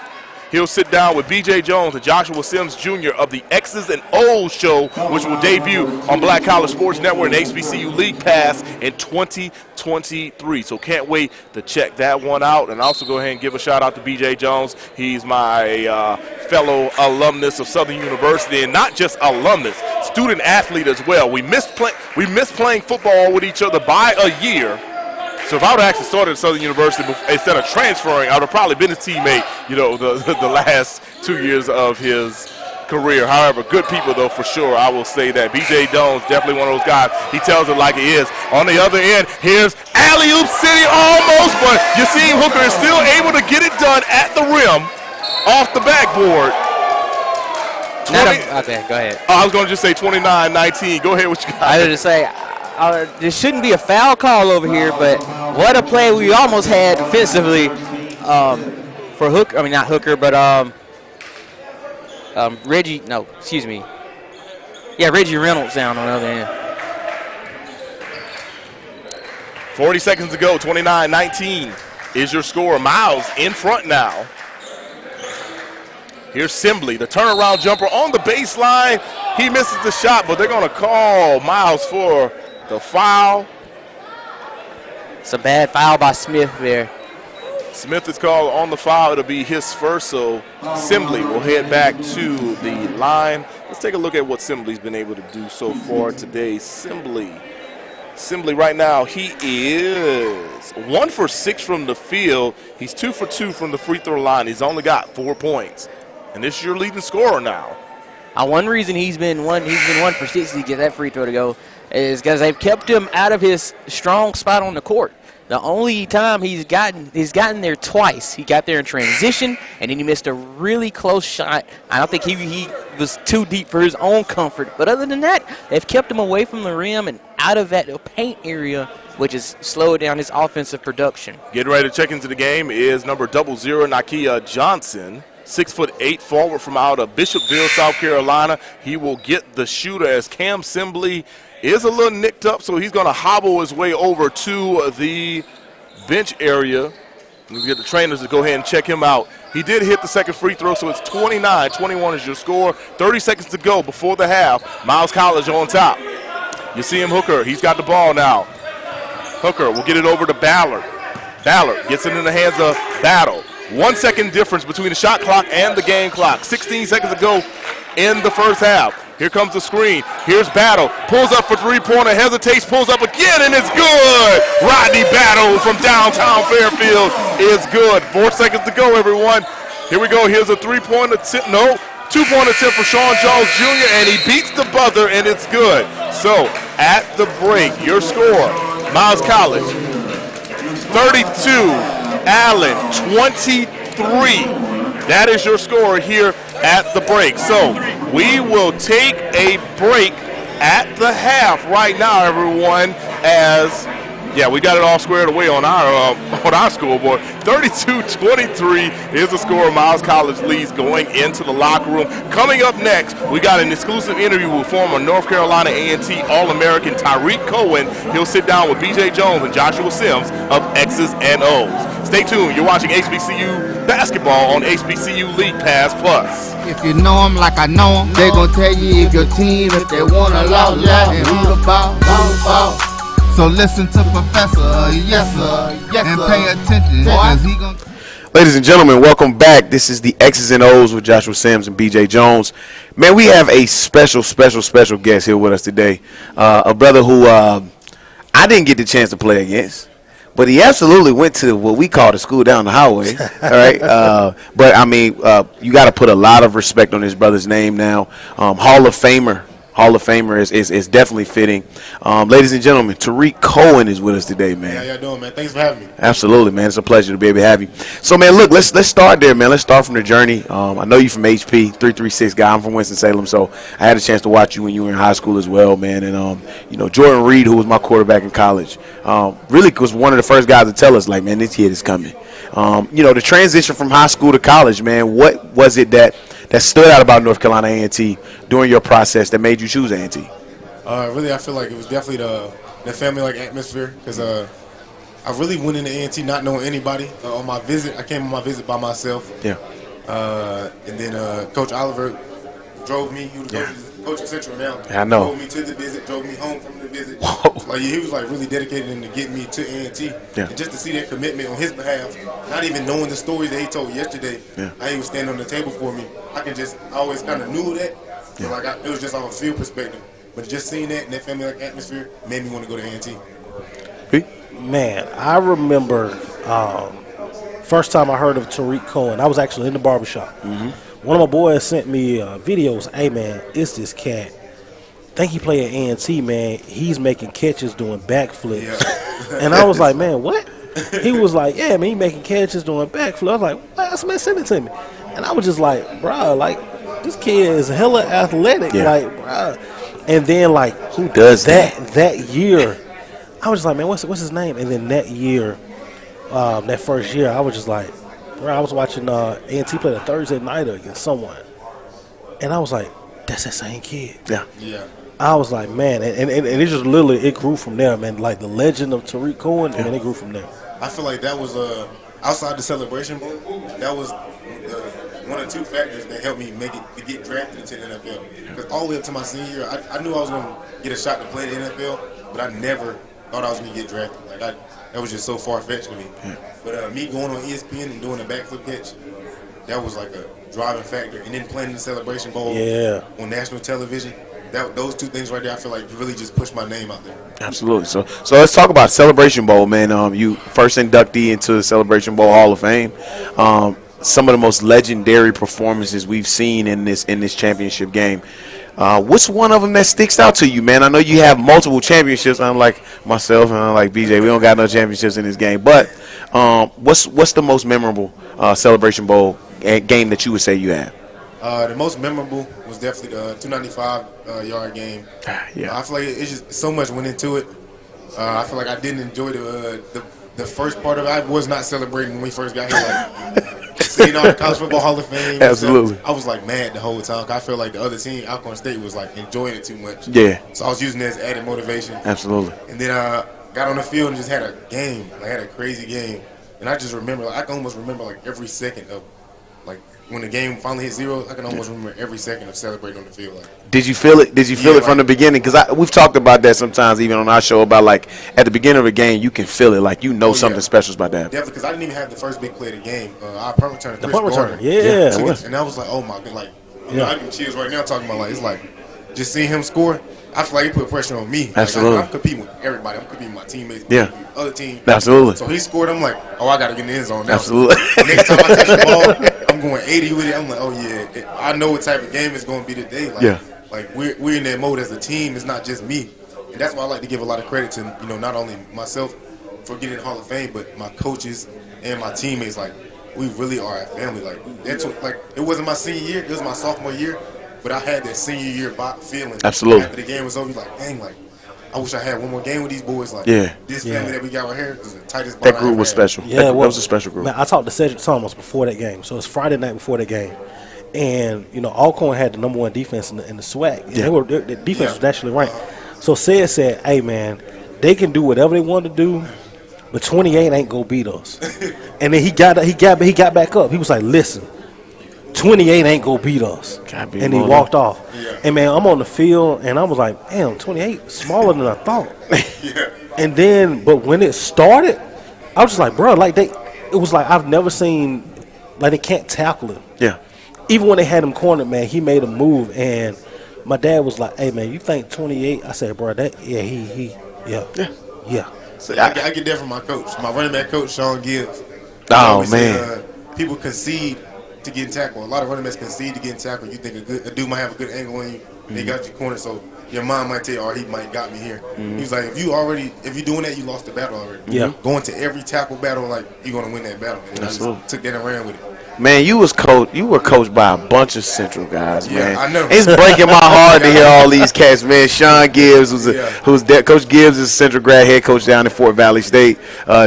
He'll sit down with B.J. Jones and Joshua Sims Jr. of the X's and O's show, which will debut on Black College Sports Network and HBCU League Pass in 2023. So can't wait to check that one out. And also go ahead and give a shout out to B.J. Jones. He's my fellow alumnus of Southern University, and not just alumnus, student athlete as well. We missed playing football with each other by a year. So if I would have actually started at Southern University instead of transferring, I would have probably been a teammate, you know, the last 2 years of his career. However, good people, though, for sure. I will say that. B.J. Jones, definitely one of those guys. He tells it like it is. On the other end, here's Alley-oop City almost, but Yasim Hooker is still able to get it done at the rim off the backboard. Okay, go ahead. I was going to just say 29-19. Go ahead, what you got? I was going to say, there shouldn't be a foul call over here, but what a play we almost had defensively for Hooker. I mean, not Hooker, but Reggie. No, excuse me. Yeah, Reggie Reynolds down on the other end. 40 seconds to go. 29-19 is your score. Miles in front now. Here's Simbly, the turnaround jumper on the baseline. He misses the shot, but they're going to call Miles for the foul. It's a bad foul by Smith there. Smith is called on the foul. It'll be his first, so Simbly will head back to the line. Let's take a look at what Simbly's been able to do so far today. Simbly right now, he is 1 for 6 from the field. He's 2 for 2 from the free throw line. He's only got 4 points. And this is your leading scorer now. One reason he's been 1 for 6 to get that free throw to go is because they've kept him out of his strong spot on the court. The only time he's gotten there twice. He got there in transition, and then he missed a really close shot. I don't think he was too deep for his own comfort. But other than that, they've kept him away from the rim and out of that paint area, which has slowed down his offensive production. Getting ready to check into the game is number 00, Nakia Johnson. 6'8" forward from out of Bishopville, South Carolina. He will get the shooter as Cam Sibley is a little nicked up, so he's going to hobble his way over to the bench area. We'll get the trainers to go ahead and check him out. He did hit the second free throw, so it's 29-21 is your score. 30 seconds to go before the half. Miles College on top. You see him, Hooker. He's got the ball now. Hooker will get it over to Ballard. Ballard gets it in the hands of Battle. 1 second difference between the shot clock and the game clock. 16 seconds to go in the first half. Here comes the screen. Here's Battle. Pulls up for three-pointer. Hesitates. Pulls up again, and it's good. Rodney Battle from downtown Fairfield is good. 4 seconds to go, everyone. Here we go. Here's a three-pointer attempt. No, two-point attempt for Sean Jones Jr., and he beats the buzzer, and it's good. So, at the break, your score, Miles College, 32. Allen, 23. That is your score here at the break. So we will take a break at the half right now, everyone, as we got it all squared away on our scoreboard. 32-23 is the score. Miles College leads going into the locker room. Coming up next, we got an exclusive interview with former North Carolina A&T All-American Tyreek Cohen. He'll sit down with B.J. Jones and Joshua Sims of X's and O's. Stay tuned. You're watching HBCU basketball on HBCU League Pass Plus. If you know them like I know them, they gon' tell you if your team, if they want to loud, and who the ball. So listen to Professor, yes sir, and pay attention, cause he gon'. Ladies and gentlemen, welcome back. This is the X's and O's with Joshua Sims and B.J. Jones. Man, we have a special guest here with us today. A brother who I didn't get the chance to play against, but he absolutely went to what we call the school down the highway. All right, but I mean, you got to put a lot of respect on this brother's name now. Hall of Famer is definitely fitting. Ladies and gentlemen, Tyreek Cohen is with us today, man. How y'all doing, man? Thanks for having me. Absolutely, man. It's a pleasure to be able to have you. So, man, look, let's start there, man. Let's start from the journey. I know you from HP, 336 guy. I'm from Winston-Salem, so I had a chance to watch you when you were in high school as well, man. And, Jordan Reed, who was my quarterback in college, really was one of the first guys to tell us, like, man, this kid is coming. The transition from high school to college, man, what was it that stood out about North Carolina A&T during your process that made you choose A&T? Really, I feel like it was definitely the family-like atmosphere, because I really went into A&T not knowing anybody. On my visit, I came on my visit by myself. Yeah. And then Coach Oliver drove me. He was coach at Central now. I know. Drove me to the visit, drove me home from the visit. Whoa. Like he was like really dedicated into getting me to A&T. Yeah. And just to see that commitment on his behalf, not even knowing the stories that he told yesterday, how he was standing on the table for me. I always kind of knew that. So it was just on a field perspective. But just seeing that and that family-like atmosphere made me want to go to A&T. Man, I remember first time I heard of Tyreek Cohen, I was actually in the barbershop. Mm-hmm. One of my boys sent me videos. Hey, man, it's this cat. I think he played at A&T, man. He's making catches doing backflips. Yeah. And I was like, man, what? He was like, yeah, man, he making catches doing backflips. I was like, what? Man, send it to me. And I was just like, bro, like, this kid is hella athletic. Yeah. Like, bro. And then, like, who does that year, I was just like, man, what's his name? And then that year, that first year, I was just like, bro, I was watching A&T play a Thursday nighter against someone. And I was like, that's that same kid. Yeah. I was like, man, and it just literally, it grew from there, man. Like the legend of Tyreek Cohen, and it grew from there. I feel like that was outside the Celebration Bowl. That was one of two factors that helped me make it to get drafted into the NFL. Because all the way up to my senior year, I knew I was going to get a shot to play in the NFL, but I never thought I was going to get drafted. Like that was just so far-fetched to me. Yeah. But me going on ESPN and doing a backflip catch, that was like a driving factor. And then playing in the Celebration Bowl on national television, those two things right there, I feel like really just pushed my name out there. Absolutely. So let's talk about Celebration Bowl, man. You first inductee into the Celebration Bowl Hall of Fame. Some of the most legendary performances we've seen in this championship game. What's one of them that sticks out to you, man? I know you have multiple championships, unlike myself and unlike BJ. We don't got no championships in this game. But what's the most memorable Celebration Bowl game that you would say you have? The most memorable was definitely the 295-yard game. Yeah. I feel like it's just so much went into it. I feel like I didn't enjoy the first part of it. I was not celebrating when we first got here. Like, seeing all the College Football Hall of Fame. Absolutely. I was like mad the whole time. I feel like the other team, Alcorn State, was like enjoying it too much. Yeah. So I was using it as added motivation. Absolutely. And then I got on the field and just had a game. I had a crazy game. And I just remember, like, I can almost remember like every second of, like, when the game finally hit zero, I can almost remember every second of celebrating on the field. Like, did you feel it? Did you feel it from the beginning? Because we've talked about that sometimes, even on our show, about like at the beginning of a game, you can feel it, like something special is about to happen. Definitely, because I didn't even have the first big play of the game. Our punt returner, The Chris punt returner, Gardner, yeah. and I was like, oh my god, like, you know, I can chills right now talking about like it's like just seeing him score. I feel like he put pressure on me. Absolutely. Like, I'm competing with everybody. I'm competing with my teammates. Yeah. Other team. Absolutely. So he scored. I'm like, oh, I got to get in the end zone now. Absolutely. Next time I touch the ball, I'm going 80 with it. I'm like, oh yeah, I know what type of game it's going to be today. Like, like we're in that mode as a team. It's not just me, and that's why I like to give a lot of credit to not only myself for getting in the Hall of Fame, but my coaches and my teammates. Like, we really are a family. Like, that's what, like, it wasn't my senior year. It was my sophomore year. But I had that senior year feeling. Absolutely. After the game was over, like, dang, like, I wish I had one more game with these boys. Like, this family that we got right here is the tightest bond. That group was special. Yeah, that was a special group. Man, I talked to Cedric Thomas before that game. So it's Friday night before the game. And, Alcorn had the number one defense in the SWAC. And their defense was actually ranked. So said, hey, man, they can do whatever they want to do, but 28 ain't going to beat us. And then he got back up. He was like, listen, 28 ain't gonna beat us, and he walked off. And man, I'm on the field, and I was like, damn, 28 smaller than I thought. And then, but when it started, I was just like, bro, like it was like I've never seen, like they can't tackle him. Yeah. Even when they had him cornered, man, he made a move, and my dad was like, hey man, you think 28? I said, bro, yeah. So I get that from my coach, my running back coach, Sean Gibbs. Oh man, people concede to get tackled. A lot of running backs concede to get tackled. You think a dude might have a good angle on you, they got you cornered, so your mind might tell you, he might got me here. He's like, if you're doing that, you lost the battle already. Yeah. Going to every tackle battle, like, you're gonna win that battle. And I just took that and ran with it. Man, you were coached by a bunch of Central guys, man. I know. It's breaking my heart to hear all these cats, man. Sean Gibbs, Coach Gibbs is a Central grad head coach down in Fort Valley State.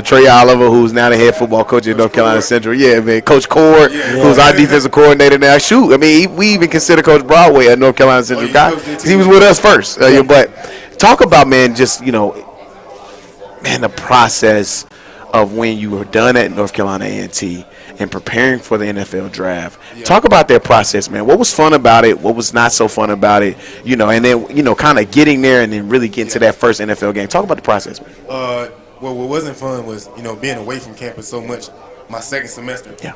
Trey Oliver, who's now the head football coach at North Carolina Central. Yeah, man. Coach Cord, who's our defensive coordinator now. Shoot, I mean, we even consider Coach Broadway a North Carolina Central guy. He was with us first. But talk about, man, just, the process of when you were done at North Carolina A&T and preparing for the NFL draft. Talk about that process, man. What was fun about it? What was not so fun about it? And then, kind of getting there and then really getting to that first NFL game. Talk about the process, man. Well, what wasn't fun was, being away from campus so much. My second semester. Yeah.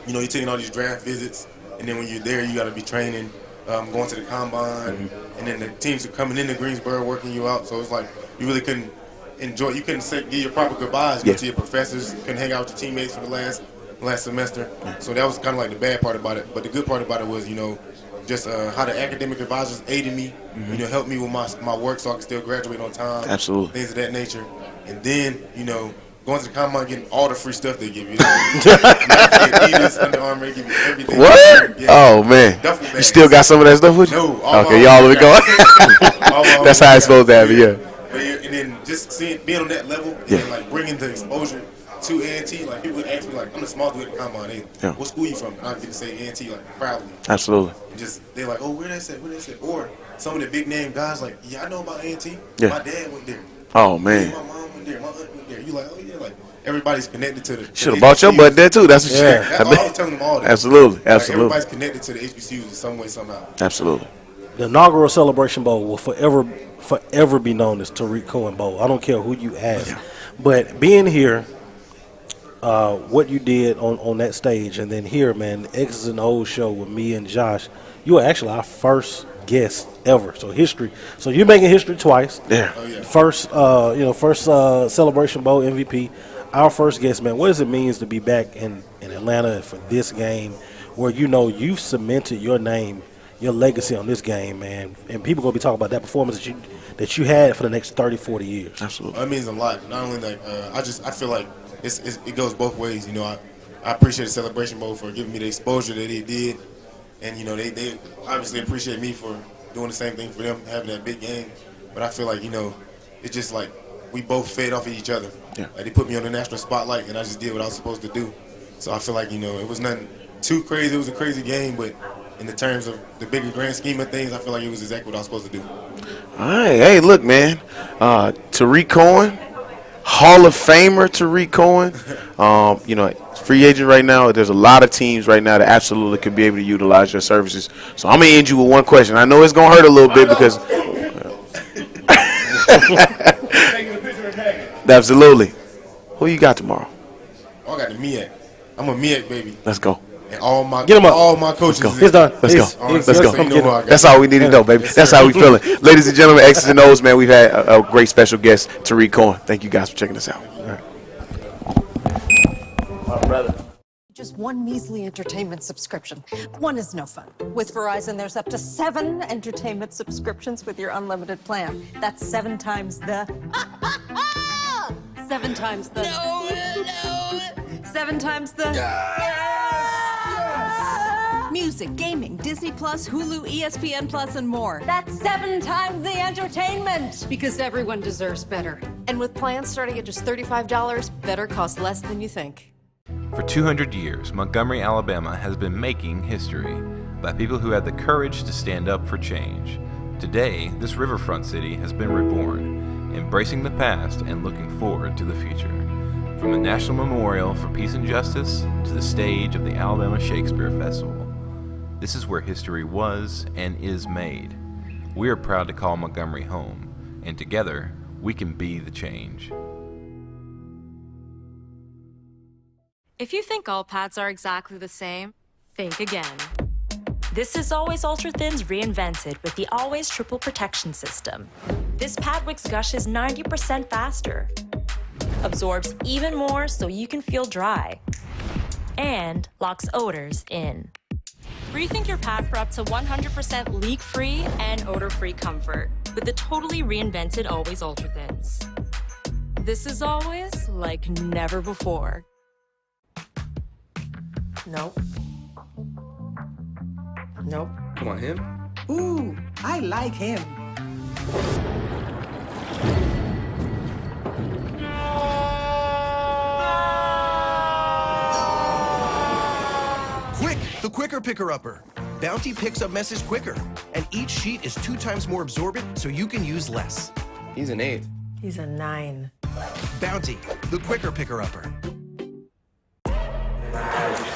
You're taking all these draft visits, and then when you're there, you got to be training, going to the combine, and then the teams are coming into Greensboro working you out. So it's like you really couldn't enjoy. You couldn't give your proper goodbyes, go to your professors, couldn't hang out with your teammates for the last semester. So that was kind of like the bad part about it. But the good part about it was, just how the academic advisors aided me, helped me with my work so I could still graduate on time. Absolutely. Things of that nature. And then, going to the combine, getting all the free stuff they give you. Adidas, Under Armour, they give you everything. What? Yeah. Oh, man. You still got some of that stuff with you? No. Okay, y'all let me go. That's how it's supposed to happen, yeah. And then just being on that level, and then, like, bringing the exposure to A&T, like, people would ask me, like, I'm the smallest dude at the combine. What school you from? And I get to say A&T, like, proudly. Absolutely. And they're like, oh, where that's at? Or some of the big name guys, like, yeah, I know about A&T. Yeah. My dad went there. Oh, man. My mom went there. My aunt went there. You like, oh, yeah, like, everybody's connected to the. Should have bought your butt there, too. That's what I was telling them all that. Absolutely. Like, Absolutely. everybody's connected to the HBCUs in some way, somehow. Absolutely. The inaugural Celebration Bowl will forever be known as Tariq Cohen Bowl. I don't care who you ask. But being here, what you did on that stage, and then here, man, the X's and O's show with me and Josh, you were actually our first guest ever. So history. So you're making history twice. Yeah. First Celebration Bowl MVP. Our first guest, man. What does it mean to be back in Atlanta for this game, where you've cemented your name your legacy on this game, man. And people going to be talking about that performance that you had for the next 30, 40 years. Absolutely. That means a lot. Not only like, I feel like it goes both ways. You know, I appreciate the Celebration Bowl for giving me the exposure that it did. And, you know, they obviously appreciate me for doing the same thing for them, having that big game. But I feel like, you know, it's just like we both fed off of each other. Yeah. Like they put me on the national spotlight, and I just did what I was supposed to do. So I feel like, you know, it was nothing too crazy. It was a crazy game, but in the terms of the bigger grand scheme of things, I feel like it was exactly what I was supposed to do. All right. Hey, look, man. Tariq Cohen, Hall of Famer Tariq Cohen. You know, free agent right now. There's a lot of teams right now that absolutely could be able to utilize your services. So I'm going to end you with one question. I know it's going to hurt a little bit because absolutely. Who you got tomorrow? Oh, I got the MEAC. I'm a MEAC baby. Let's go. And all my coaches. Let's go. Let's go. Let's go. That's all we need to know, baby. That's how we feeling. Ladies and gentlemen, X's and O's, man, we've had a great special guest, Tariq Cohen. Thank you guys for checking us out. All right. My brother. Just one measly entertainment subscription. One is no fun. With Verizon, there's up to 7 entertainment subscriptions with your unlimited plan. That's 7 times the... 7 times the... No. 7 times the... Music, gaming, Disney Plus, Hulu, ESPN Plus, and more. That's 7 times the entertainment. Because everyone deserves better. And with plans starting at just $35, better costs less than you think. For 200 years, Montgomery, Alabama has been making history by people who had the courage to stand up for change. Today, this riverfront city has been reborn, embracing the past and looking forward to the future. From the National Memorial for Peace and Justice to the stage of the Alabama Shakespeare Festival, this is where history was and is made. We are proud to call Montgomery home, and together, we can be the change. If you think all pads are exactly the same, think again. This is Always Ultra Thins reinvented with the Always Triple Protection System. This pad wicks gushes 90% faster, absorbs even more so you can feel dry, and locks odors in. Rethink your pad for up to 100% leak-free and odor-free comfort with the totally reinvented Always Ultra Thins. This is always like never before. Nope. Nope. Come on, him? Ooh, I like him. Quick, the quicker picker-upper. Bounty picks up messes quicker, and each sheet is 2 times more absorbent, so you can use less. He's an 8. He's a 9. Bounty, the quicker picker-upper.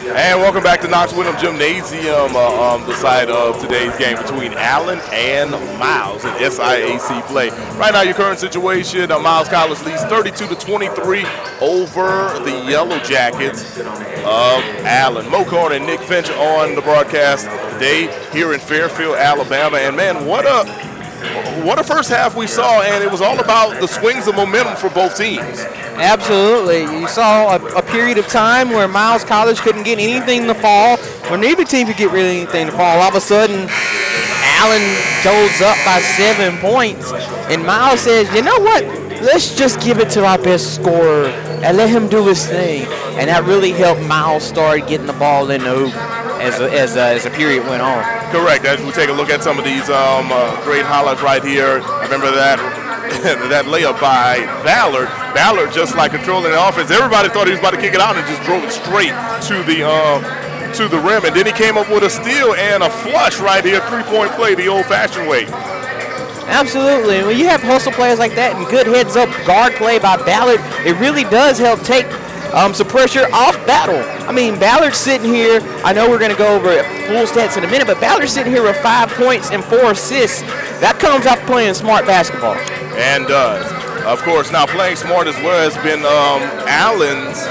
And welcome back to Knox Wyndham Gymnasium on the side of today's game between Allen and Miles in SIAC play. Right now, your current situation, Miles College leads 32-23 over the Yellow Jackets of Allen. Mo Corn and Nick Finch on the broadcast today here in Fairfield, Alabama. And man, what a first half we saw, and it was all about the swings of momentum for both teams. Absolutely. You saw a period of time where Miles College couldn't get anything to fall, or neither team could get really anything to fall. All of a sudden, Allen goes up by 7 points, and Miles says, you know what? Let's just give it to our best scorer and let him do his thing. And that really helped Miles start getting the ball in the hoop as the period went on. Correct. As we take a look at some of these great highlights right here, I remember that that layup by Ballard. Ballard just like controlling the offense. Everybody thought he was about to kick it out and just drove it straight to the rim. And then he came up with a steal and a flush right here, 3-point play the old-fashioned way. Absolutely. When you have hustle players like that and good heads-up guard play by Ballard, it really does help take some pressure off Battle. I mean, Ballard's sitting here. I know we're going to go over full stats in a minute, but Ballard's sitting here with 5 points and 4 assists. That comes off playing smart basketball. And of course, now playing smart as well has been Allen's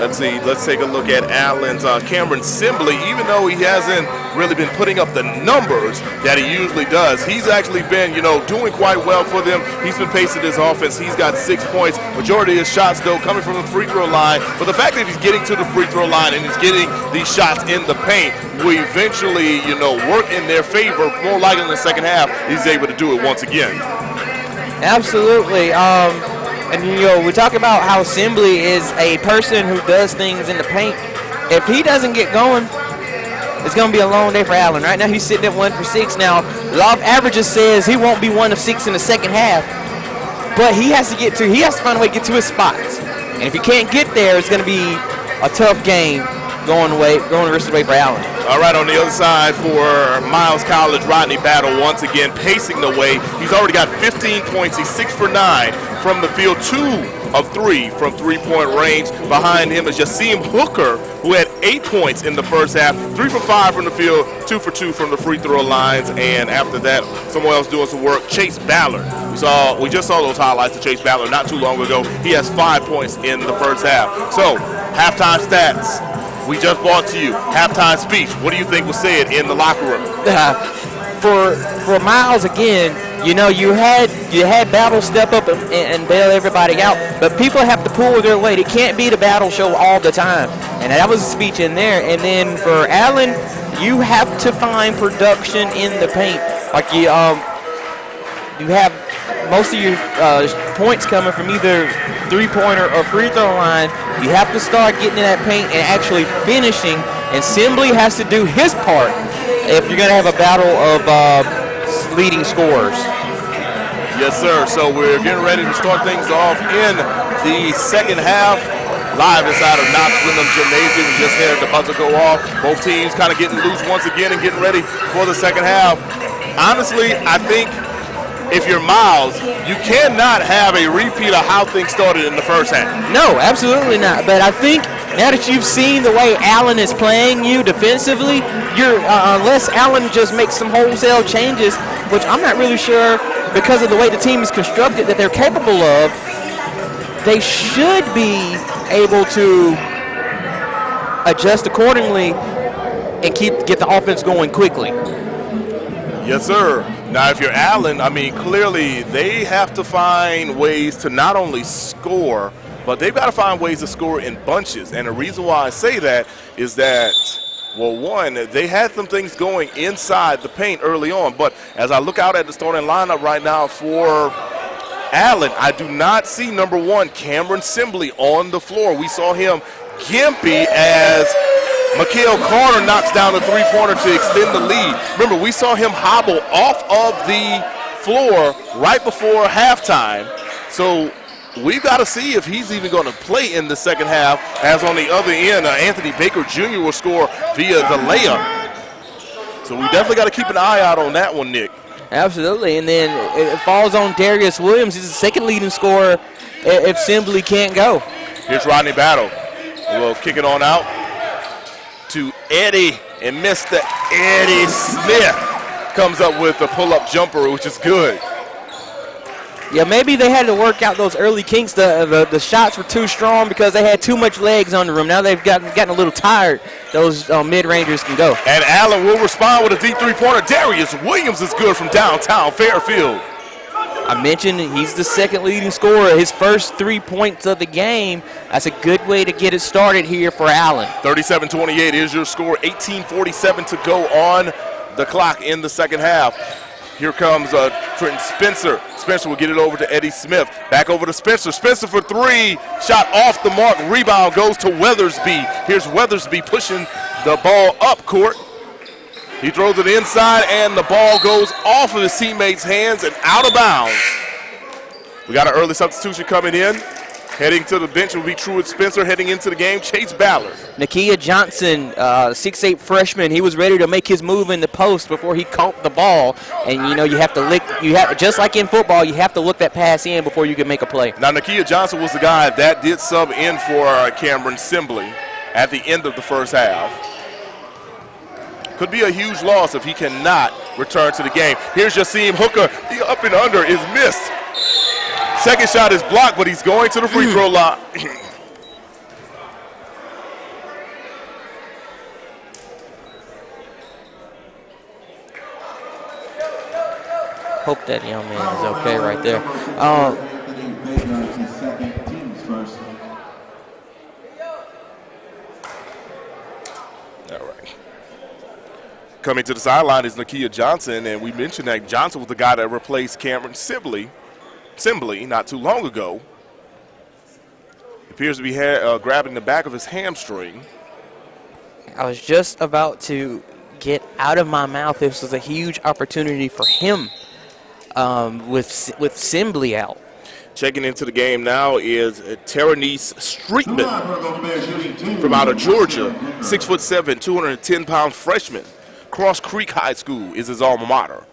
Let's see. Let's take a look at Allen's Cameron Sibley. Even though he hasn't really been putting up the numbers that he usually does, he's actually been, doing quite well for them. He's been pacing his offense. He's got 6 points. Majority of his shots, though, coming from the free throw line. But the fact that he's getting to the free throw line and he's getting these shots in the paint will eventually, work in their favor. More likely in the second half, he's able to do it once again. Absolutely. And, we talk about how Sibley is a person who does things in the paint. If he doesn't get going, it's going to be a long day for Allen. Right now, he's sitting at 1 for 6. Now, law of averages says he won't be 1 of 6 in the second half. But he has to find a way to get to his spots. And if he can't get there, it's going to be a tough game going the rest of the way for Allen. All right, on the other side for Miles College, Rodney Battle once again pacing the way. He's already got 15 points. He's 6 for 9 from the field, 2 of 3 from three-point range. Behind him is Jasim Hooker, who had 8 points in the first half, 3 for 5 from the field, 2 for 2 from the free throw lines. And after that, someone else doing some work, Chase Ballard. We just saw those highlights of Chase Ballard not too long ago. He has 5 points in the first half. So, halftime stats. We just brought to you halftime speech. What do you think was said in the locker room? For Miles again, you had Battle step up and bail everybody out, but people have to pull their weight. It can't be the Battle show all the time, and that was a speech in there. And then for Allen, you have to find production in the paint. Like you have most of your points coming from either three-pointer or free throw line. You have to start getting in that paint and actually finishing, and Sibley has to do his part if you're going to have a battle of leading scorers. Yes, sir. So we're getting ready to start things off in the second half. Live inside of Knox Wyndham Gymnasium. We just had the buzzer go off. Both teams kind of getting loose once again and getting ready for the second half. Honestly, I think if you're Miles, you cannot have a repeat of how things started in the first half. No, absolutely not. But I think now that you've seen the way Allen is playing you defensively, unless Allen just makes some wholesale changes, which I'm not really sure because of the way the team is constructed that they're capable of, they should be able to adjust accordingly and get the offense going quickly. Yes, sir. Now, if you're Allen, clearly they have to find ways to not only score, but they've got to find ways to score in bunches. And the reason why I say that is that, well, one, they had some things going inside the paint early on. But as I look out at the starting lineup right now for Allen, I do not see number 1, Cameron Sibley, on the floor. We saw him gimpy as Mikael Carter knocks down the three-pointer to extend the lead. Remember, we saw him hobble off of the floor right before halftime. So we've got to see if he's even going to play in the second half, as on the other end, Anthony Baker Jr. will score via the layup. So we definitely got to keep an eye out on that one, Nick. Absolutely, and then it falls on Darius Williams. He's the second leading scorer if Sibley can't go. Here's Rodney Battle. We'll kick it on out to Eddie, and Mr. Eddie Smith comes up with a pull-up jumper, which is good. Yeah, maybe they had to work out those early kinks. The shots were too strong because they had too much legs under them. Now they've gotten a little tired. Those mid-rangers can go. And Allen will respond with a deep three-pointer. Darius Williams is good from downtown Fairfield. I mentioned he's the second leading scorer. His first 3 points of the game. That's a good way to get it started here for Allen. 37-28 is your score. 18:47 to go on the clock in the second half. Here comes Trenton Spencer. Spencer will get it over to Eddie Smith. Back over to Spencer. Spencer for 3. Shot off the mark. Rebound goes to Weathersby. Here's Weathersby pushing the ball up court. He throws it inside, and the ball goes off of his teammate's hands and out of bounds. We got an early substitution coming in. Heading to the bench will be Truett Spencer. Heading into the game, Chase Ballard. Nakia Johnson, 6'8" freshman. He was ready to make his move in the post before he caught the ball. And you have to just like in football, you have to look that pass in before you can make a play. Now, Nakia Johnson was the guy that did sub in for Cameron Sibley at the end of the first half. Could be a huge loss if he cannot return to the game. Here's Jasim Hooker. The up and under is missed. Second shot is blocked, but he's going to the free throw line. Hope that young man is okay right there. All right. Coming to the sideline is Nakia Johnson, and we mentioned that Johnson was the guy that replaced Cameron Sibley not too long ago. Appears to be grabbing the back of his hamstring. I was just about to get out of my mouth. This was a huge opportunity for him with Sibley out. Checking into the game now is Terranice Streetman from out of Georgia, 6'7", 210-pound freshman. Cross Creek High School is his alma mater.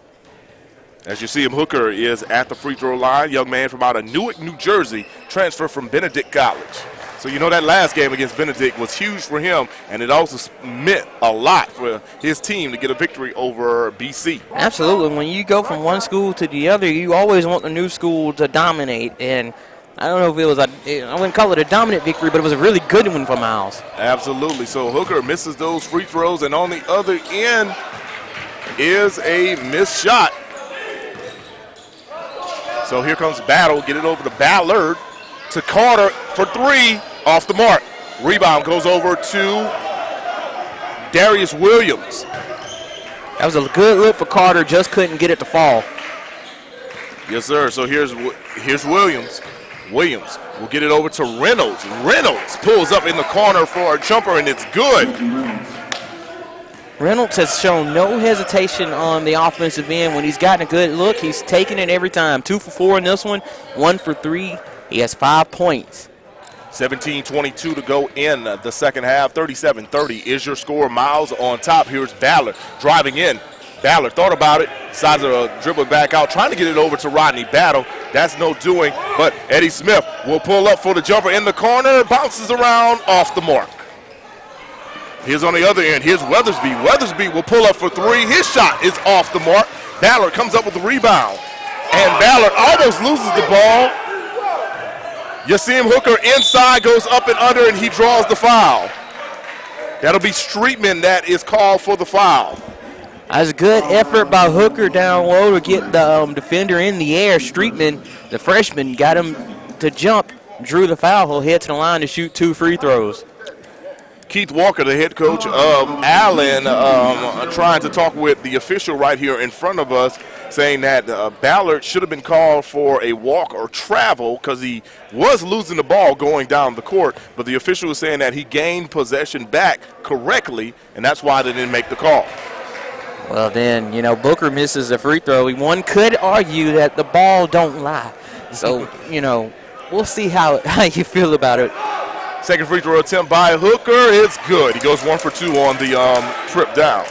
As you see him, Hooker is at the free throw line. Young man from out of Newark, New Jersey, transferred from Benedict College. So you know that last game against Benedict was huge for him, and it also meant a lot for his team to get a victory over BC. Absolutely. When you go from one school to the other, you always want the new school to dominate. And I don't know if it was I wouldn't call it a dominant victory, but it was a really good one for Miles. Absolutely. So Hooker misses those free throws, and on the other end is a missed shot. So here comes Battle. Get it over to Ballard, to Carter for three, off the mark. Rebound goes over to Darius Williams. That was a good look for Carter, just couldn't get it to fall. Yes, sir. So here's Williams. Williams will get it over to Reynolds. Reynolds pulls up in the corner for a jumper, and it's good. Reynolds has shown no hesitation on the offensive end. When he's gotten a good look, he's taking it every time. 2 for 4 in this one, 1 for 3. He has 5 points. 17:22 to go in the second half. 37-30 is your score. Miles on top. Here's Ballard driving in. Ballard thought about it, decided to dribble back out, trying to get it over to Rodney Battle. That's no doing, but Eddie Smith will pull up for the jumper in the corner, bounces around off the mark. Here's on the other end. Here's Weathersby. Weathersby will pull up for three. His shot is off the mark. Ballard comes up with the rebound, and Ballard almost loses the ball. You see him, Hooker inside, goes up and under, and he draws the foul. That'll be Streetman that is called for the foul. That's a good effort by Hooker down low to get the defender in the air. Streetman, the freshman, got him to jump, drew the foul. He'll head to the line to shoot 2 free throws. Keith Walker, the head coach of Allen, trying to talk with the official right here in front of us, saying that Ballard should have been called for a walk or travel because he was losing the ball going down the court, but the official is saying that he gained possession back correctly, and that's why they didn't make the call. Well, then, you know, Booker misses a free throw. One could argue that the ball don't lie. So, you know, we'll see how you feel about it. Second free throw attempt by Hooker. It's good. He goes 1 for 2 on the trip down.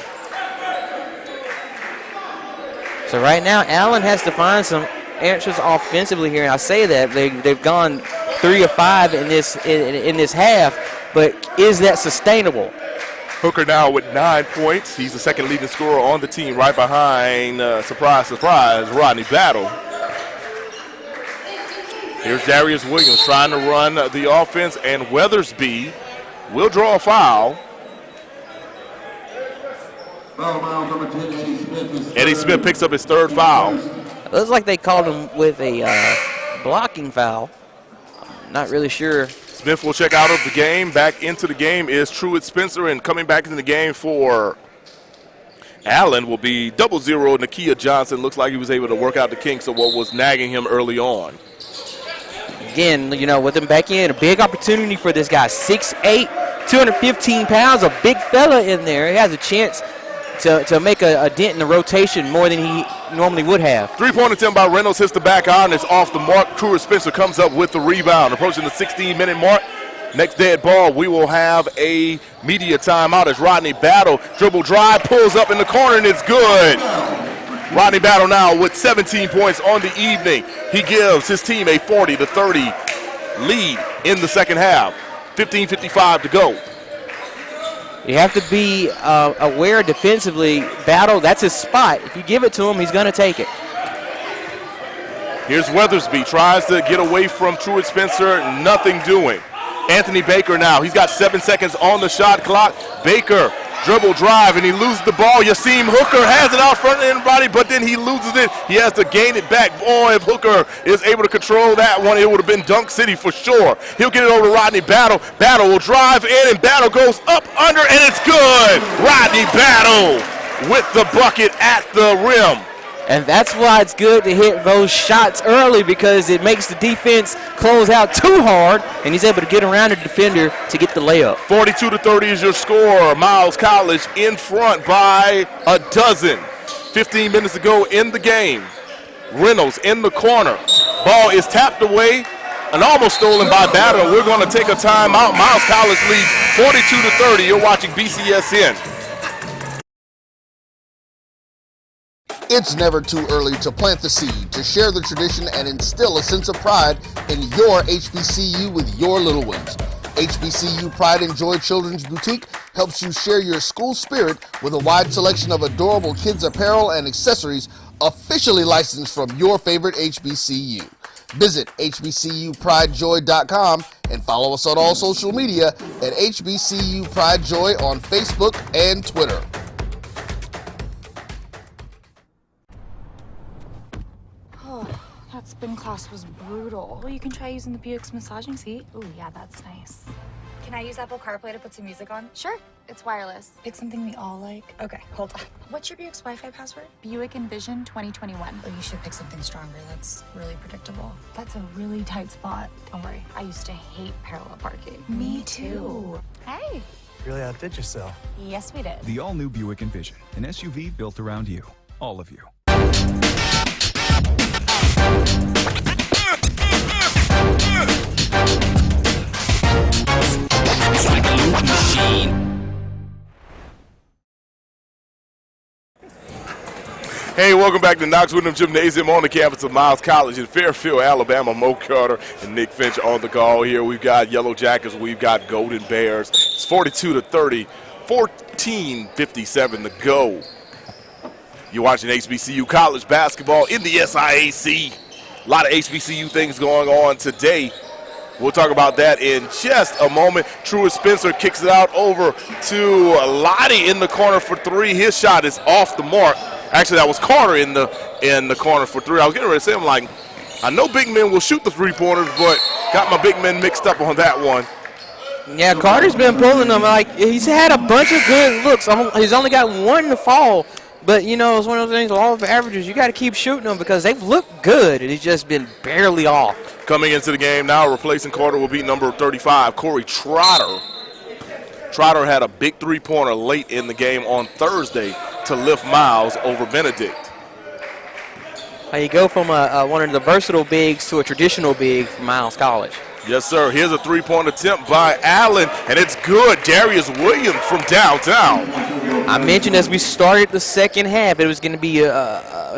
So right now, Allen has to find some answers offensively here. And I say that they've gone 3 of 5 in this half, but is that sustainable? Hooker now with 9 points. He's the second leading scorer on the team, right behind, surprise, surprise, Rodney Battle. Here's Darius Williams trying to run the offense, and Weathersby will draw a foul. Eddie Smith picks up his 3rd foul. It looks like they called him with a blocking foul. Not really sure. Smith will check out of the game. Back into the game is Truett Spencer, and coming back into the game for Allen will be 0-0 Nakia Johnson. Looks like he was able to work out the kinks of what was nagging him early on. Again, you know, with him back in, a big opportunity for this guy. 6'8", 215 pounds, a big fella in there. He has a chance to make a dent in the rotation more than he normally would have. 3-point attempt by Reynolds hits the back iron. It's off the mark. Truett Spencer comes up with the rebound. Approaching the 16-minute mark. Next dead ball, we will have a media timeout as Rodney Battle dribble drive, pulls up in the corner, and it's good. Rodney Battle now with 17 points on the evening. He gives his team a 40-30 lead in the second half. 15:55 to go. You have to be aware defensively. Battle, that's his spot. If you give it to him, he's going to take it. Here's Weathersby, tries to get away from Truett Spencer, nothing doing. Anthony Baker now, he's got 7 seconds on the shot clock. Baker Dribble drive, and he loses the ball. Yasim Hooker has it out front of everybody, but then he loses it. He has to gain it back. Boy, if Hooker is able to control that one, it would have been Dunk City for sure. He'll get it over to Rodney Battle. Battle will drive in, and Battle goes up, under, and it's good. Rodney Battle with the bucket at the rim. And that's why it's good to hit those shots early, because it makes the defense close out too hard, and he's able to get around the defender to get the layup. 42-30 is your score. Miles College in front by a dozen. 15 minutes to go in the game. Reynolds in the corner. Ball is tapped away and almost stolen by Battle. We're going to take a timeout. Miles College leads 42-30. You're watching BCSN. It's never too early to plant the seed, to share the tradition, and instill a sense of pride in your HBCU with your little ones. HBCU Pride and Joy Children's Boutique helps you share your school spirit with a wide selection of adorable kids' apparel and accessories officially licensed from your favorite HBCU. Visit hbcupridejoy.com and follow us on all social media at HBCU Pride Joy on Facebook and Twitter. That spin class was brutal. Well, you can try using the Buick's massaging seat. Ooh, yeah, that's nice. Can I use Apple CarPlay to put some music on? Sure, it's wireless. Pick something we all like. Okay, hold on. What's your Buick's Wi-Fi password? Buick Envision 2021. Oh, you should pick something stronger. That's really predictable. That's a really tight spot. Don't worry, I used to hate parallel parking. Me too. Hey. Really outdid yourself. Yes, we did. The all-new Buick Envision, an SUV built around you, all of you. Hey, welcome back to Knox Windham Gymnasium on the campus of Miles College in Fairfield, Alabama. Mo Carter and Nick Finch on the call here. We've got Yellow Jackets, we've got Golden Bears. It's 42-30, 14:57 to go. You're watching HBCU college basketball in the SIAC. A lot of HBCU things going on today. We'll talk about that in just a moment. Truett Spencer kicks it out over to Lottie in the corner for three. His shot is off the mark. Actually, that was Carter in the corner for three. I was getting ready to say, I'm like, I know big men will shoot the three-pointers, but got my big men mixed up on that one. Yeah, Carter's been pulling them. Like, he's had a bunch of good looks. He's only got one to fall. But, you know, it's one of those things, law of averages, you got to keep shooting them because they've looked good. It's just been barely off. Coming into the game now, replacing Carter will be number 35, Corey Trotter. Trotter had a big three-pointer late in the game on Thursday to lift Miles over Benedict. You go from one of the versatile bigs to a traditional big from Miles College. Yes, sir. Here's a three-point attempt by Allen, and it's good. Darius Williams from downtown. I mentioned as we started the second half, it was going to be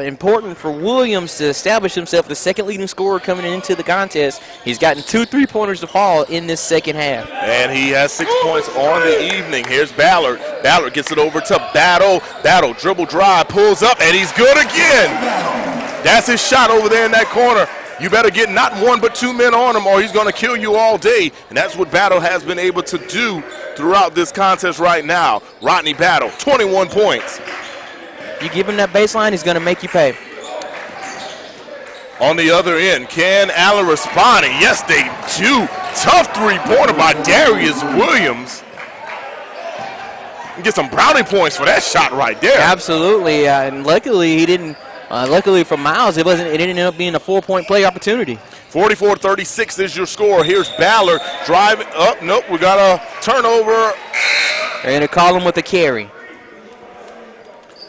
important for Williams to establish himself the second leading scorer coming into the contest. He's gotten 2 3-pointers to fall in this second half. And he has 6 points on the evening. Here's Ballard. Ballard gets it over to Battle. Battle dribble drive, pulls up, and he's good again. That's his shot over there in that corner. You better get not one but 2 men on him or he's going to kill you all day. And that's what Battle has been able to do throughout this contest right now. Rodney Battle, 21 points. You give him that baseline, he's going to make you pay. On the other end, can Allen respond? And yes, they do. Tough three-pointer by Darius Williams. You get some brownie points for that shot right there. Absolutely, and luckily he didn't. Luckily for Miles, it didn't end up being a 4-point play opportunity. 44-36 is your score. Here's Ballard driving up. Nope, we got a turnover. They're going to call him with a carry.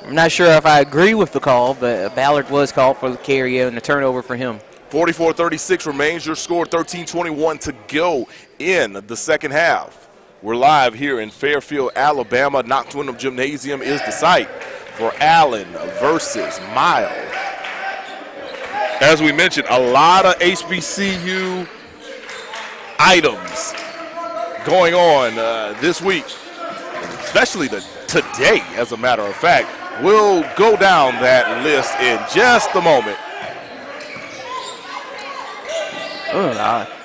I'm not sure if I agree with the call, but Ballard was called for the carry and the turnover for him. 44-36 remains your score. 13:21 to go in the second half. We're live here in Fairfield, Alabama. Knox Windham Gymnasium is the site for Allen versus Miles. As we mentioned, a lot of HBCU items going on this week, especially today, as a matter of fact. We'll go down that list in just a moment.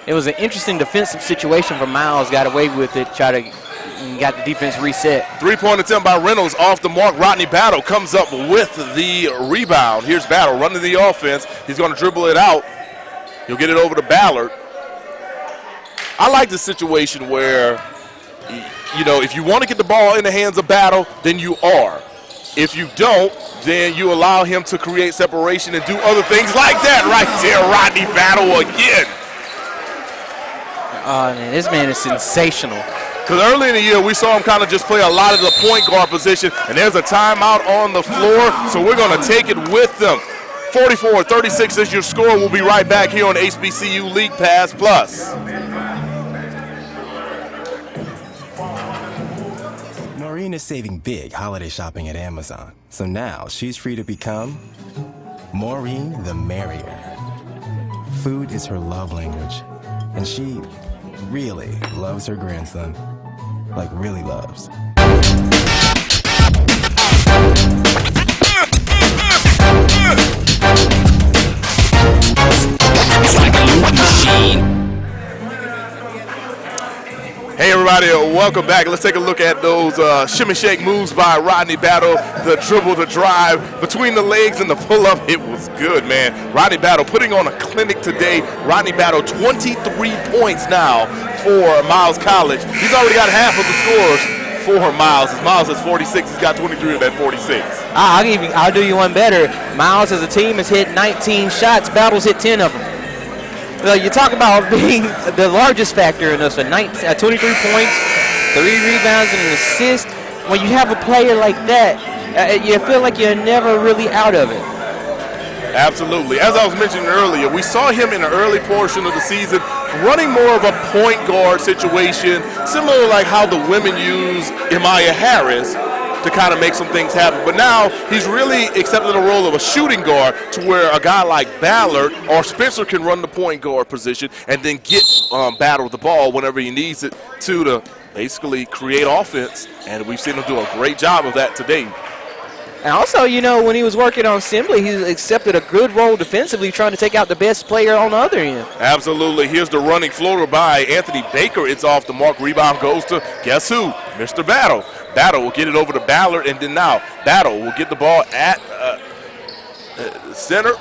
It was an interesting defensive situation for Miles. Got away with it, try to and got the defense reset. Three-point attempt by Reynolds off the mark. Rodney Battle comes up with the rebound. Here's Battle running the offense. He's going to dribble it out. He'll get it over to Ballard. I like the situation where, you know, if you want to get the ball in the hands of Battle, then you are. If you don't, then you allow him to create separation and do other things like that right there. Rodney Battle again. Oh, man, this man is sensational. Because early in the year, we saw him kind of just play a lot of the point guard position, and there's a timeout on the floor, so we're going to take it with them. 44-36 is your score. We'll be right back here on HBCU League Pass Plus. Maureen is saving big holiday shopping at Amazon, so now she's free to become Maureen the Merrier. Food is her love language, and she really loves her grandson. Like, really loves. Hey everybody, welcome back. Let's take a look at those shimmy shake moves by Rodney Battle. The dribble, the drive, between the legs and the pull up. It was good, man. Rodney Battle putting on a clinic today. Rodney Battle 23 points now for Miles College. He's already got half of the scores for Miles. Miles is 46. He's got 23 of that 46. I'll do you one better. Miles as a team has hit 19 shots. Battle's hit 10 of them. Well, you talk about being the largest factor in this, 23 points, 3 rebounds, and an assist. When you have a player like that, you feel like you're never really out of it. Absolutely. As I was mentioning earlier, we saw him in the early portion of the season running more of a point guard situation, similar like how the women use Emiah Harris to kind of make some things happen. But now he's really accepted the role of a shooting guard to where a guy like Ballard or Spencer can run the point guard position and then get Battle the ball whenever he needs it to basically create offense. And we've seen him do a great job of that today. And also, you know, when he was working on Assembly, he accepted a good role defensively, trying to take out the best player on the other end. Absolutely. Here's the running floater by Anthony Baker. It's off the mark. Rebound goes to, guess who? Mr. Battle. Battle will get it over to Ballard, and then now Battle will get the ball at center.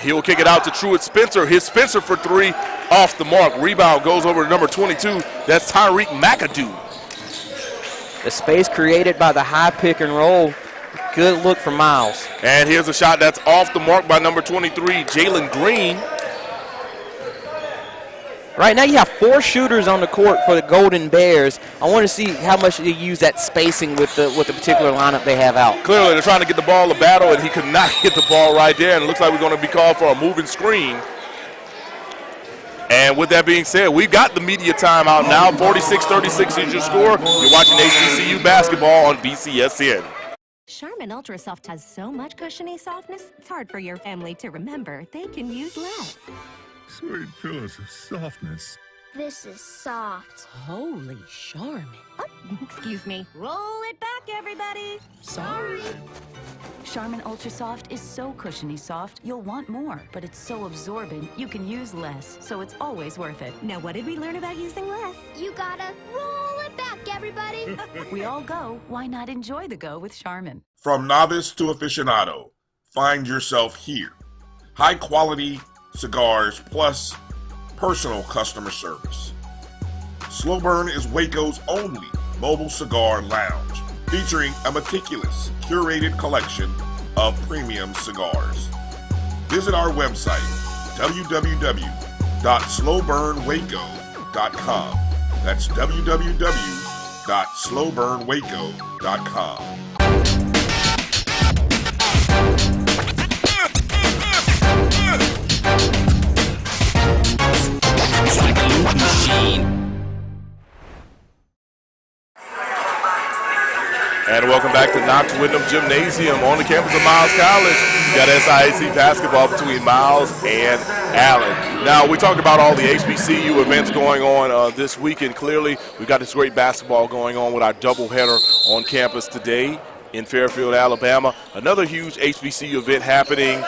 He will kick it out to Truett Spencer. His Spencer for 3 off the mark. Rebound goes over to number 22. That's Tyreek McAdoo. The space created by the high pick and roll. Good look for Miles. And here's a shot that's off the mark by number 23, Jalen Green. Right now you have 4 shooters on the court for the Golden Bears. I want to see how much they use that spacing with the particular lineup they have out. Clearly they're trying to get the ball to Battle, and he could not get the ball right there, and it looks like we're going to be called for a moving screen. And with that being said, we've got the media timeout now. 46-36 is your score. You're watching HBCU basketball on BCSN. Charmin Ultra Soft has so much cushiony softness, it's hard for your family to remember they can use less. Sweet pillows of softness. This is soft. Holy Charmin. Oh, excuse me. Roll it back, everybody. Sorry. Charmin Ultra Soft is so cushiony soft, you'll want more, but it's so absorbent, you can use less, so it's always worth it. Now, what did we learn about using less? You gotta roll it back, everybody. We all go. Why not enjoy the go with Charmin? From novice to aficionado, find yourself here. High quality cigars plus personal customer service. Slow Burn is Waco's only mobile cigar lounge, featuring a meticulous, curated collection of premium cigars. Visit our website, www.slowburnwaco.com. That's www.slowburnwaco.com. And welcome back to Knox Wyndham Gymnasium on the campus of Miles College. You got SIAC basketball between Miles and Allen. Now, we talked about all the HBCU events going on this weekend. Clearly, we've got this great basketball going on with our doubleheader on campus today in Fairfield, Alabama. Another huge HBCU event happening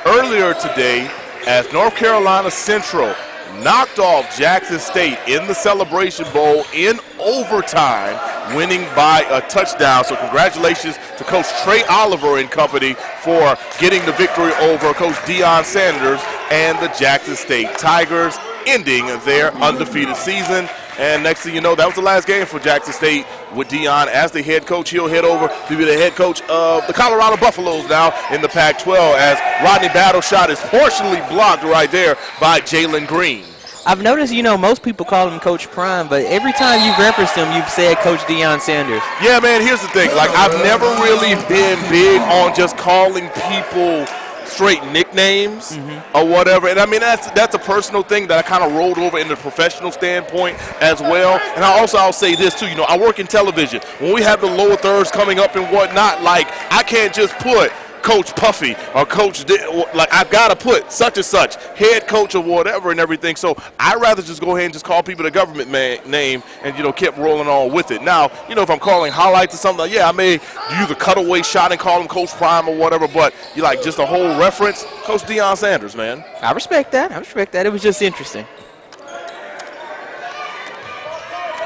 earlier today as North Carolina Central knocked off Jackson State in the Celebration Bowl in overtime. winning by a touchdown. So congratulations to Coach Trey Oliver and company for getting the victory over Coach Deion Sanders and the Jackson State Tigers, ending their undefeated season. And next thing you know, that was the last game for Jackson State with Deion as the head coach. He'll head over to be the head coach of the Colorado Buffaloes now in the Pac-12, as Rodney Battleshot is partially blocked right there by Jalen Green. I've noticed, most people call him Coach Prime, but every time you've referenced him, you've said Coach Deion Sanders. Yeah, man, here's the thing. Like, I've never really been big on just calling people straight nicknames or whatever. And I mean, that's a personal thing that I kind of rolled over in the professional standpoint as well. And I'll say this too, I work in television. When we have the lower thirds coming up and whatnot, like, I can't just put Coach Puffy or Coach, like, I've got to put such and such, head coach or whatever and everything. So I'd rather just go ahead and just call people the government name and, keep rolling on with it. Now, if I'm calling highlights or something, yeah, I may use a cutaway shot and call him Coach Prime or whatever, but you like just a whole reference, Coach Deion Sanders, man. I respect that. It was just interesting.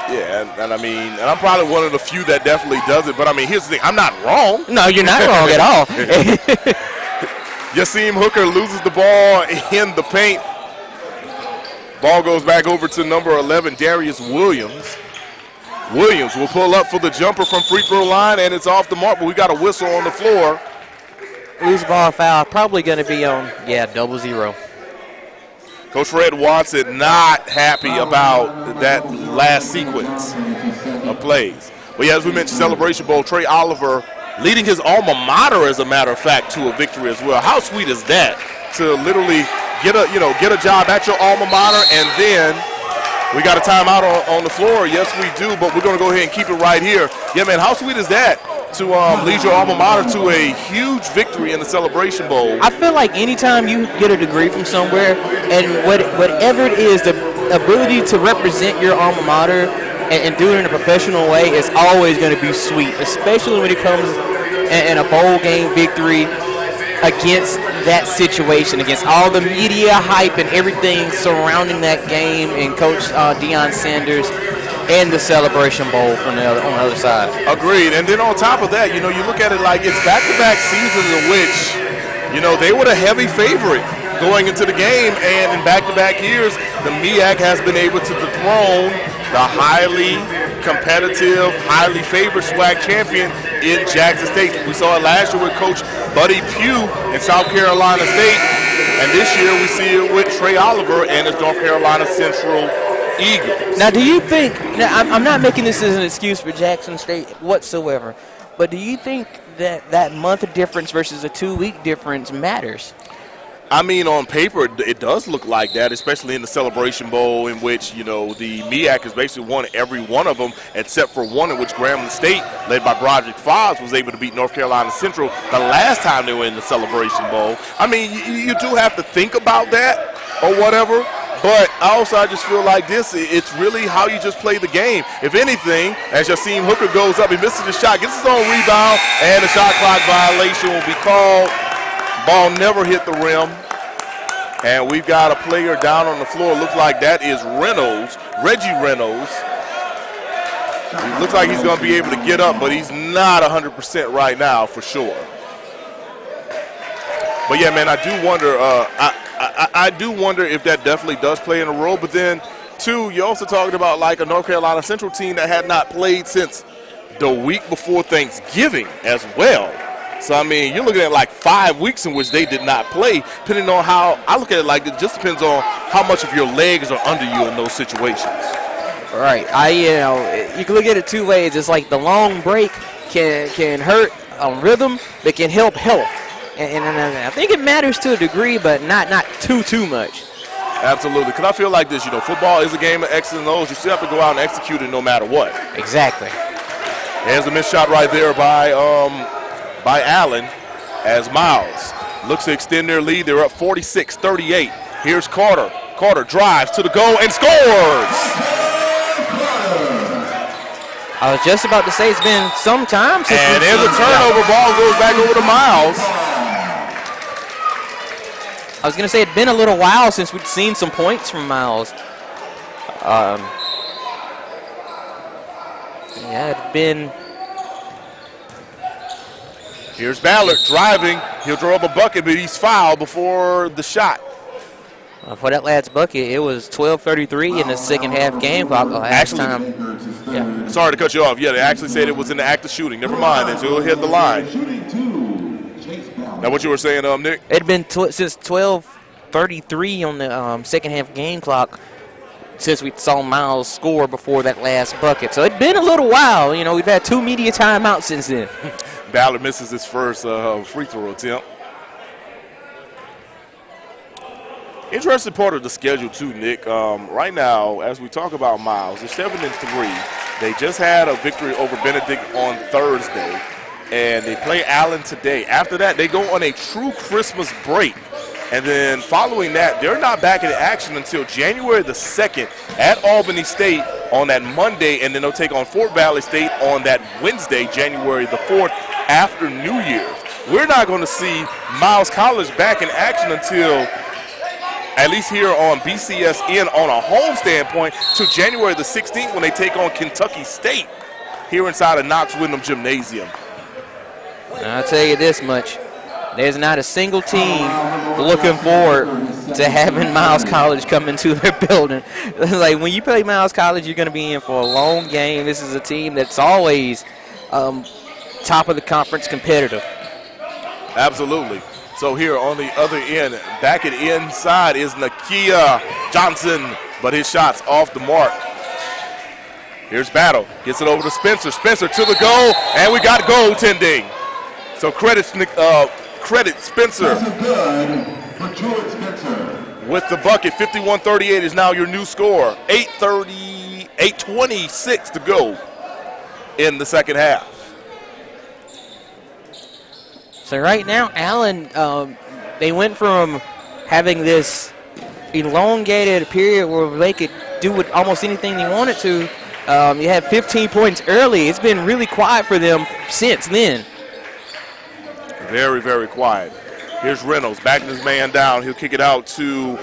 Yeah, and I mean, and I'm probably one of the few that definitely does it. But I mean, here's the thing: I'm not wrong. No, you're not wrong at all. Yasim Hooker loses the ball in the paint. Ball goes back over to number 11, Darius Williams. Williams will pull up for the jumper from free throw line, and it's off the mark. But we got a whistle on the floor. Loose ball foul, probably going to be on 0-0. Coach Fred Watson not happy about that last sequence of plays. But yeah, as we mentioned, Celebration Bowl, Trey Oliver leading his alma mater, as a matter of fact, to a victory as well. How sweet is that, to literally get a job at your alma mater, and then we got a timeout on the floor. Yes, we do, but we're going to go ahead and keep it right here. Yeah, man, how sweet is that? To lead your alma mater to a huge victory in the Celebration Bowl. I feel like anytime you get a degree from somewhere, and whatever it is, the ability to represent your alma mater and do it in a professional way is always going to be sweet, especially when it comes in a bowl game victory against that situation, against all the media hype and everything surrounding that game, and Coach Deion Sanders and the Celebration Bowl on the other side. Agreed. And then on top of that, you look at it like it's back-to-back seasons in which, they were the heavy favorite going into the game, and in back-to-back years, the MEAC has been able to dethrone the highly competitive, highly favored SWAC champion in Jackson State. We saw it last year with Coach Buddy Pugh in South Carolina State, and this year we see it with Trey Oliver and his North Carolina Central Eagles. Now, do you think, I'm not making this as an excuse for Jackson State whatsoever, but do you think that month difference versus a 2-week difference matters? I mean, on paper, it does look like that, especially in the Celebration Bowl, in which, the MEAC has basically won every one of them, except for one in which Grambling State, led by Broderick Fobbs, was able to beat North Carolina Central the last time they were in the Celebration Bowl. I mean, you do have to think about that or whatever, but I just feel like it's really how you just play the game. If anything, as Yasim Hooker goes up, he misses the shot, gets his own rebound, and a shot clock violation will be called. Ball never hit the rim, and we've got a player down on the floor. Looks like that is Reggie Reynolds. He looks like he's going to be able to get up, but he's not 100% right now for sure. But yeah, man, I do wonder. I do wonder if that definitely does play in a role. But then, too, you're also talking about like a North Carolina Central team that had not played since the week before Thanksgiving as well. So, I mean, you're looking at like 5 weeks in which they did not play, depending on how – I look at it like it just depends on how much of your legs are under you in those situations. Right. You can look at it two ways. It's like the long break can hurt on rhythm, but can help health. And I think it matters to a degree, but not too much. Absolutely. Because I feel like this, football is a game of X's and O's. You still have to go out and execute it no matter what. Exactly. There's a missed shot right there by Allen, as Miles looks to extend their lead. They're up 46-38. Here's Carter. Carter drives to the goal and scores. I was just about to say it's been some time since. And there's a turnover. Ball goes back over to Miles. I was going to say it'd been a little while since we'd seen some points from Miles. Yeah, it's been. Here's Ballard driving. He'll throw up a bucket, but he's fouled before the shot. For that last bucket, it was 12:33 in the second half game clock. Actually, yeah. Sorry to cut you off. Yeah, they actually said it was in the act of shooting. Never mind. And so he'll hit the line. Now, what you were saying, Nick? It had been since 12:33 on the second half game clock since we saw Miles score before that last bucket. So it'd been a little while. You know, we've had 2 media timeouts since then. Ballard misses his first free throw attempt. Interesting part of the schedule too, Nick. Right now, as we talk about Miles, they're 7-3. They just had a victory over Benedict on Thursday, and they play Allen today. After that, they go on a true Christmas break, and then following that, they're not back in action until January the 2nd at Albany State on that Monday, and then they'll take on Fort Valley State on that Wednesday, January the 4th, after New Year's. We're not going to see Miles College back in action until, at least here on BCSN on a home standpoint, to January the 16th when they take on Kentucky State here inside of Knox Windham Gymnasium. I'll tell you this much. There's not a single team looking forward to having Miles College come into their building. Like, when you play Miles College, you're going to be in for a long game. This is a team that's always top of the conference competitive. Absolutely. So here on the other end, back at inside is Nakia Johnson, but his shot's off the mark. Here's Battle, gets it over to Spencer. Spencer to the goal, and we got goaltending. So credit Spencer with the bucket. 51-38 is now your new score. 8:26 to go in the second half. So right now, Allen, they went from having this elongated period where they could do almost anything they wanted to. You had 15 points early. It's been really quiet for them since then. Very, very quiet. Here's Reynolds backing his man down. He'll kick it out to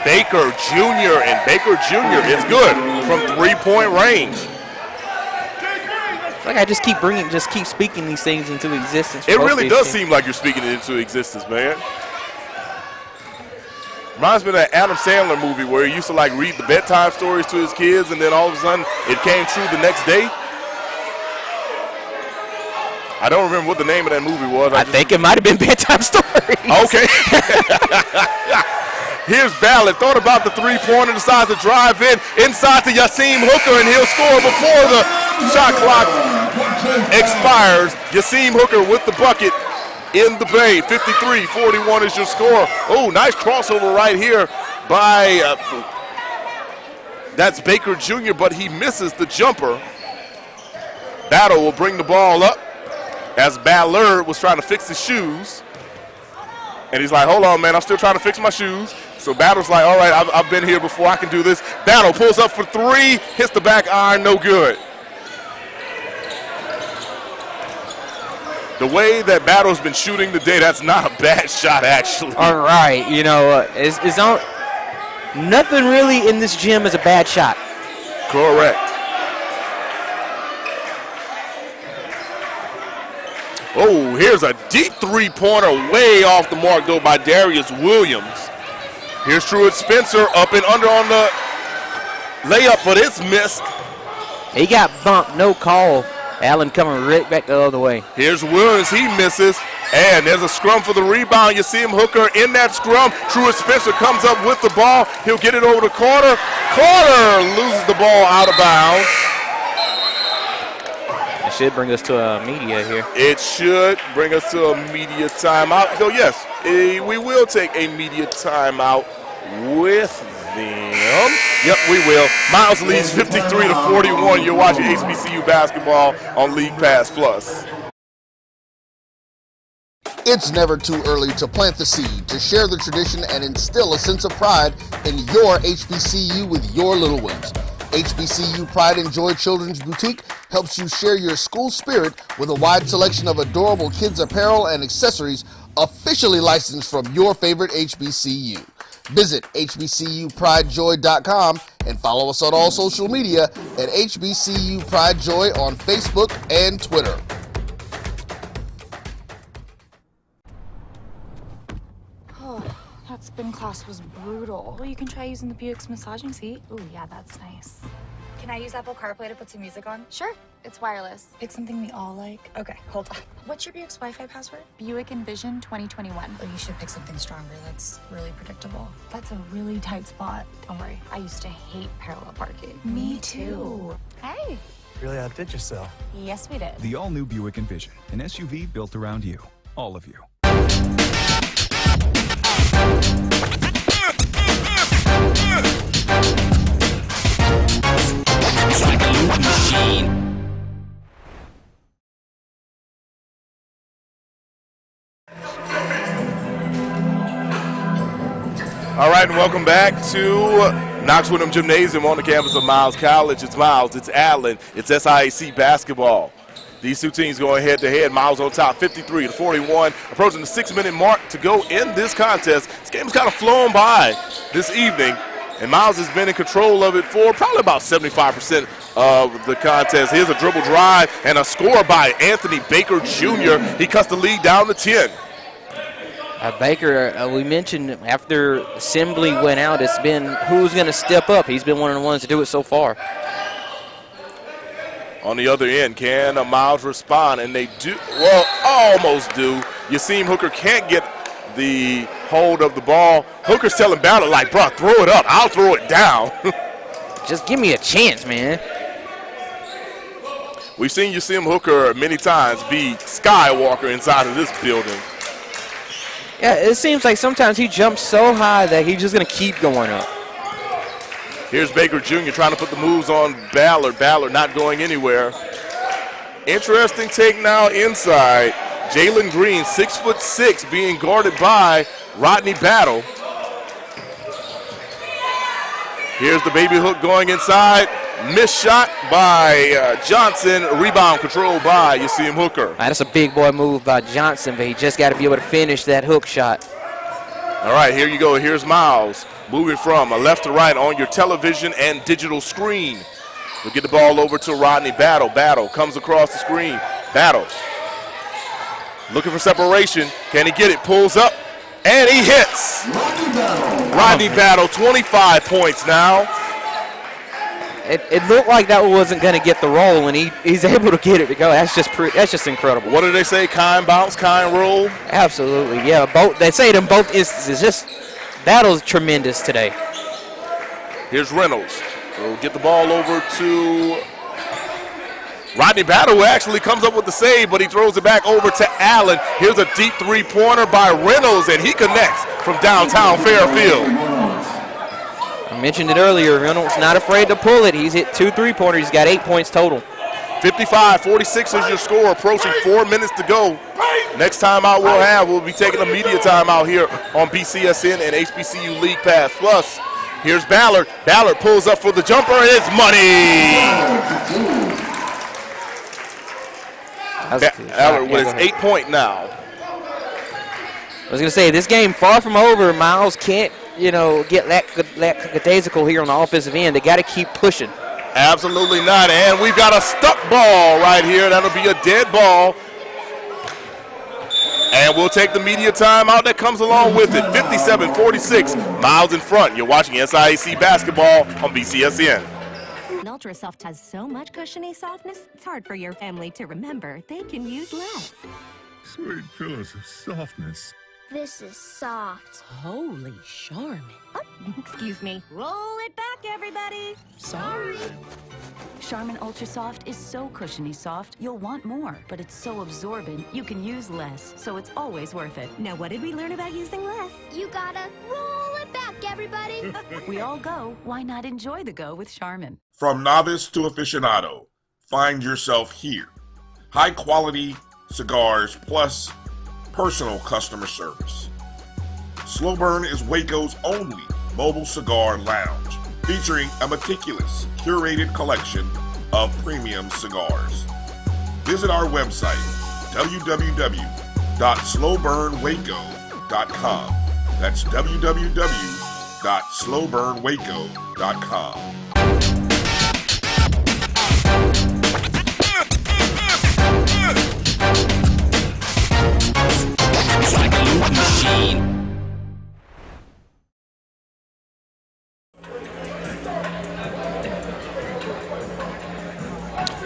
Baker Jr., and Baker Jr. is good from 3-point range. Like I just keep speaking these things into existence. It really does seem like you're speaking it into existence, man. Reminds me of that Adam Sandler movie where he used to like read the bedtime stories to his kids, and then all of a sudden it came true the next day. I don't remember what the name of that movie was. I think it might have been Bedtime Stories. Okay. Here's Ballard. Thought about the three-pointer, decides to drive inside to Yasim Hooker, and he'll score before the shot clock expires. Yasim Hooker with the bucket in the bay. 53-41 is your score. Oh, nice crossover right here by that's Baker Jr., but he misses the jumper. Battle will bring the ball up as Ballard was trying to fix his shoes. And he's like, hold on, man, I'm still trying to fix my shoes. So Battle's like, all right, I've been here before, I can do this. Battle pulls up for three, hits the back iron, no good. The way that Battle's been shooting today, that's not a bad shot, actually. All right, you know, nothing really in this gym is a bad shot. Correct. Oh, here's a deep three-pointer way off the mark, though, by Darius Williams. Here's Truett Spencer up and under on the layup, but it's missed. He got bumped, no call. Allen coming right back the other way. Here's Williams, he misses, and there's a scrum for the rebound. You see him, Hooker, in that scrum. Truett Spencer comes up with the ball. He'll get it over to Carter. Carter loses the ball out of bounds. It should bring us to a media here. It should bring us to a media timeout. So, yes, we will take a media timeout with them. Yep, we will. Miles leads 53-41. You're watching HBCU basketball on League Pass Plus. It's never too early to plant the seed, to share the tradition, and instill a sense of pride in your HBCU with your little ones. HBCU Pride and Joy Children's Boutique helps you share your school spirit with a wide selection of adorable kids apparel and accessories officially licensed from your favorite HBCU. Visit hbcupridejoy.com And follow us on all social media at HBCU Pride Joy on Facebook and Twitter. That spin class was brutal. Well, you can try using the Buick's massaging seat. Ooh, yeah, that's nice. Can I use Apple CarPlay to put some music on? Sure, it's wireless. Pick something we all like. Okay, hold on. What's your Buick's Wi-Fi password? Buick Envision 2021. Oh, you should pick something stronger. That's really predictable. That's a really tight spot. Don't worry, I used to hate parallel parking. Me too. Hey. Really outdid yourself. Yes, we did. The all-new Buick Envision, an SUV built around you, all of you. All right, and welcome back to Knox Windham Gymnasium on the campus of Miles College. It's Miles, it's Allen, it's SIAC basketball. These two teams going head-to-head. Miles on top, 53-41, approaching the 6-minute mark to go in this contest. This game has kind of flown by this evening, and Miles has been in control of it for probably about 75% of the contest. Here's a dribble drive and a score by Anthony Baker Jr. He cuts the lead down to 10. Baker, we mentioned after Assembly went out, it's been who's going to step up. He's been one of the ones to do it so far. On the other end, can Miles respond? And they do, well, almost do. Yasim Hooker can't get the hold of the ball. Hooker's telling Ballard, like, bro, throw it up. I'll throw it down. Just give me a chance, man. We've seen Yasim Hooker many times be Skywalker inside of this building. Yeah, it seems like sometimes he jumps so high that he's just going to keep going up. Here's Baker Jr. trying to put the moves on Ballard. Ballard not going anywhere. Interesting take now inside. Jalen Green, 6'6", being guarded by Rodney Battle. Here's the baby hook going inside. Missed shot by Johnson. Rebound controlled by Yasim Hooker. That's a big boy move by Johnson, but he just got to be able to finish that hook shot. All right, here you go. Here's Miles moving from left to right on your television and digital screen. We'll get the ball over to Rodney Battle. Battle comes across the screen. Battle looking for separation. Can he get it? Pulls up, and he hits. Rodney Battle, 25 points now. It looked like that wasn't going to get the roll, and he's able to get it to go. That's just incredible. What do they say? Kind bounce, kind roll? Absolutely, yeah. They say it in both instances. Just Battle's tremendous today. Here's Reynolds. We'll get the ball over to Rodney Battle, who actually comes up with the save, but he throws it back over to Allen. Here's a deep three-pointer by Reynolds, and he connects from downtown Fairfield. I mentioned it earlier, Reynolds not afraid to pull it. He's hit 2 3-pointers. He's got 8 points total. 55-46 is your score, approaching 4 minutes to go. Next timeout we'll be taking a media timeout here on BCSN and HBCU League Pass Plus. Here's Ballard. Ballard pulls up for the jumper, and it's money. Ballard with his 8-point now. I was going to say, this game far from over. Miles can't, get lackadaisical here on the offensive end. They got to keep pushing. Absolutely not, and we've got a stuck ball right here. That'll be a dead ball. And we'll take the media timeout that comes along with it. 57-46, Miles in front. You're watching SIAC basketball on BCSN. Ultra Soft has so much cushiony softness, it's hard for your family to remember they can use less. Sweet pillows of softness. This is soft. Holy Charmin. Oh, excuse me. Roll it back, everybody. Sorry. Charmin Ultra Soft is so cushiony soft, you'll want more. But it's so absorbent, you can use less. So it's always worth it. Now, what did we learn about using less? You gotta roll it back, everybody. We all go. Why not enjoy the go with Charmin? From novice to aficionado, find yourself here. High quality cigars plus personal customer service. Slow Burn is Waco's only mobile cigar lounge, featuring a meticulous, curated collection of premium cigars. Visit our website, www.slowburnwaco.com. That's www.slowburnwaco.com. www.slowburnwaco.com. It's like a loop machine.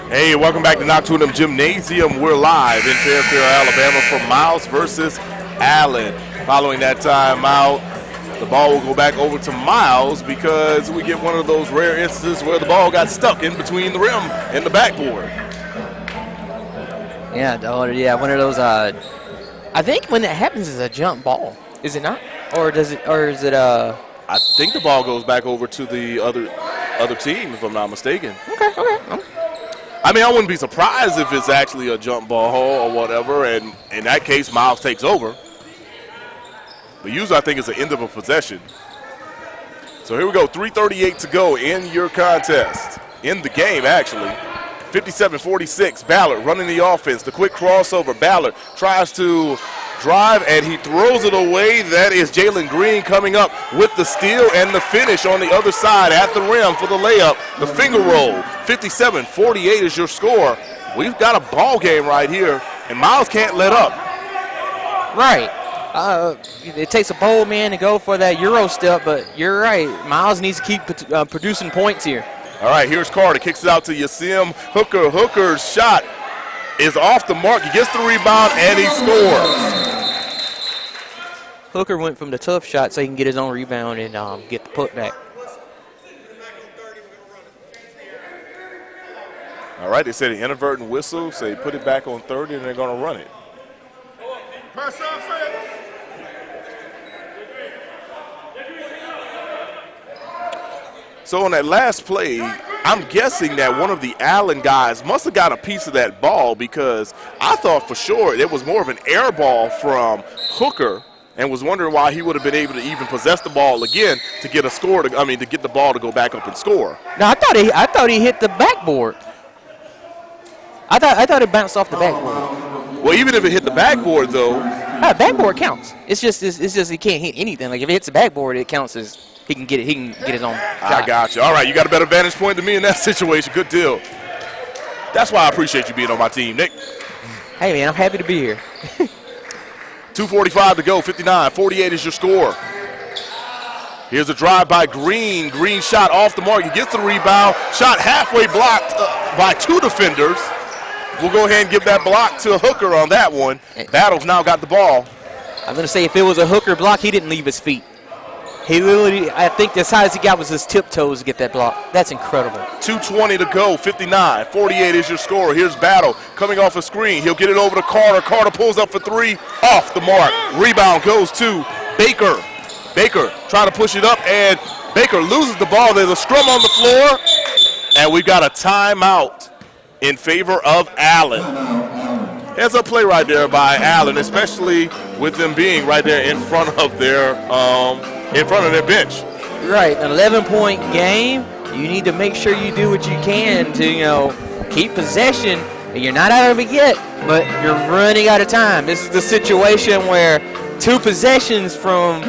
Hey, welcome back to Nocturnum Gymnasium. We're live in Fairfield, Alabama for Miles versus Allen. Following that timeout, the ball will go back over to Miles because we get one of those rare instances where the ball got stuck in between the rim and the backboard. Yeah, one of those. I think when that happens is a jump ball, is it not? Or is it? I think the ball goes back over to the other team, if I'm not mistaken. Okay. I mean, I wouldn't be surprised if it's actually a jump ball or whatever, and in that case, Miles takes over. But usually I think it's the end of a possession. So here we go, 3:38 to go in your contest. In the game, actually. 57-46, Ballard running the offense. The quick crossover, Ballard tries to drive, and he throws it away. That is Jalen Green coming up with the steal and the finish on the other side at the rim for the layup. The finger roll, 57-48 is your score. We've got a ball game right here, and Miles can't let up. Right. It takes a bold man to go for that Euro step, but you're right. Miles needs to keep producing points here. All right, here's Carter. Kicks it out to Yasim Hooker. Hooker's shot is off the mark. He gets the rebound, and he scores. Hooker went from the tough shot so he can get his own rebound and get the putback. All right, they said an inadvertent whistle, so they put it back on 30, and they're going to run it. So on that last play, I'm guessing that one of the Allen guys must have got a piece of that ball, because I thought for sure it was more of an air ball from Hooker, and was wondering why he would have been able to even possess the ball again to get a score. To get the ball to go back up and score. No, I thought he hit the backboard. I thought it bounced off the backboard. Well, even if it hit the backboard, though, backboard counts. It's just he can't hit anything. Like if it hits the backboard, it counts as he can get it. He can get his own shot. I got you. All right, you got a better vantage point than me in that situation. Good deal. That's why I appreciate you being on my team, Nick. Hey man, I'm happy to be here. 2:45 to go. 59-48 is your score. Here's a drive by Green. Green shot off the mark. He gets the rebound. Shot halfway blocked by two defenders. We'll go ahead and give that block to Hooker on that one. Battles now got the ball. I'm going to say if it was a Hooker block, he didn't leave his feet. He literally, I think as high as he got was his tiptoes to get that block. That's incredible. 2:20 to go. 59-48 is your score. Here's Battle coming off a screen. He'll get it over to Carter. Carter pulls up for three. Off the mark. Rebound goes to Baker. Baker trying to push it up, and Baker loses the ball. There's a scrum on the floor, and we've got a timeout in favor of Allen. Here's a play right there by Allen, especially with them being right there in front of their bench. Right, an 11-point game. You need to make sure you do what you can to, keep possession. You're not out of it yet, but you're running out of time. This is the situation where two possessions from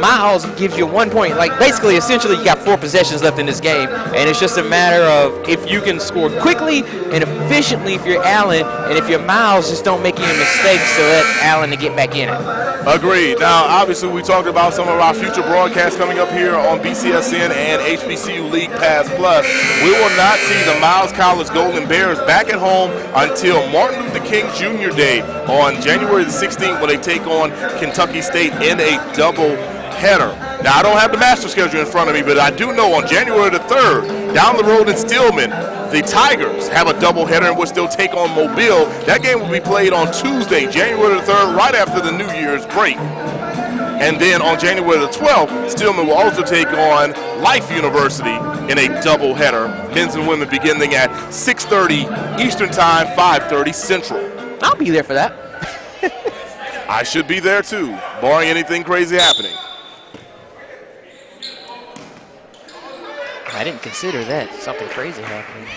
Miles gives you 1 point. Like basically, essentially, you got 4 possessions left in this game, and it's just a matter of if you can score quickly and efficiently if you're Allen, and if you're Miles, just don't make any mistakes to let Allen to get back in it. Agreed. Now, obviously, we talked about some of our future broadcasts coming up here on BCSN and HBCU League Pass Plus. We will not see the Miles College Golden Bears back at home until Martin Luther King Jr. Day on January the 16th, when they take on Kentucky State in a double header. Now, I don't have the master schedule in front of me, but I do know on January the 3rd, down the road in Stillman, the Tigers have a doubleheader in which they'll take on Mobile. That game will be played on Tuesday, January the 3rd, right after the New Year's break. And then on January the 12th, Stillman will also take on Life University in a doubleheader. Men's and women beginning at 6:30 Eastern Time, 5:30 Central. I'll be there for that. I should be there too, barring anything crazy happening. I didn't consider that. Something crazy happening.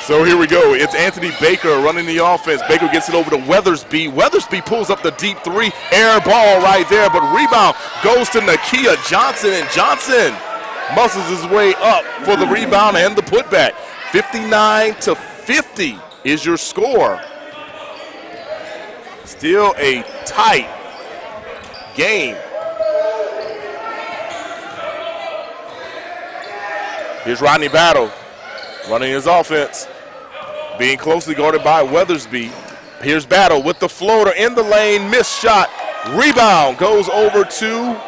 So here we go. It's Anthony Baker running the offense. Baker gets it over to Weathersby. Weathersby pulls up the deep three. Air ball right there, but rebound goes to Nakia Johnson, and Johnson muscles his way up for the rebound and the putback. 59-50 is your score. Still a tight game. Here's Rodney Battle running his offense, being closely guarded by Weathersby. Here's Battle with the floater in the lane, missed shot. Rebound goes over to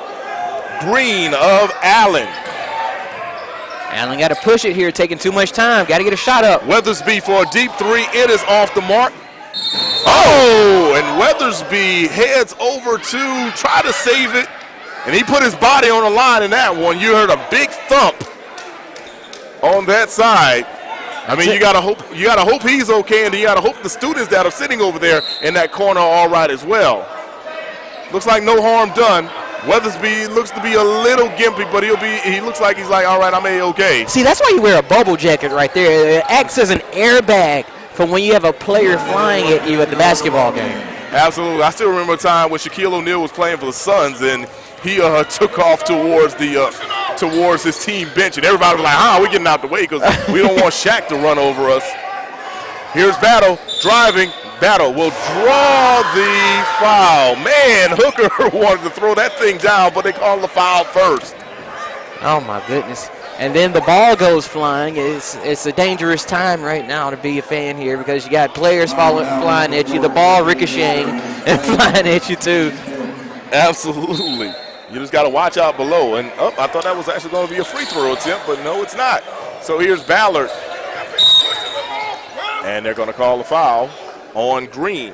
Green of Allen. Allen got to push it here, taking too much time. Got to get a shot up. Weathersby for a deep three. It is off the mark. Oh, and Weathersby heads over to try to save it, and he put his body on the line in that one. You heard a big thump on that side. I mean, you gotta hope he's okay, and you gotta hope the students that are sitting over there in that corner are all right as well. Looks like no harm done. Weathersby looks to be a little gimpy, but he looks like he's like, all right, I'm okay. See, that's why you wear a bubble jacket right there. It acts as an airbag for when you have a player flying at you at the basketball game. Absolutely. I still remember a time when Shaquille O'Neal was playing for the Suns, and he took off towards his team bench, and everybody was like, we're getting out the way because we don't want Shaq to run over us. Here's Battle driving. Battle will draw the foul. Man, Hooker wanted to throw that thing down, but they called the foul first. Oh, my goodness. And then the ball goes flying. It's a dangerous time right now to be a fan here because you got players flying at you, the ball ricocheting and flying at you too. Absolutely. You just got to watch out below. And I thought that was actually going to be a free throw attempt, but no, it's not. So here's Ballard. And they're going to call the foul on Green.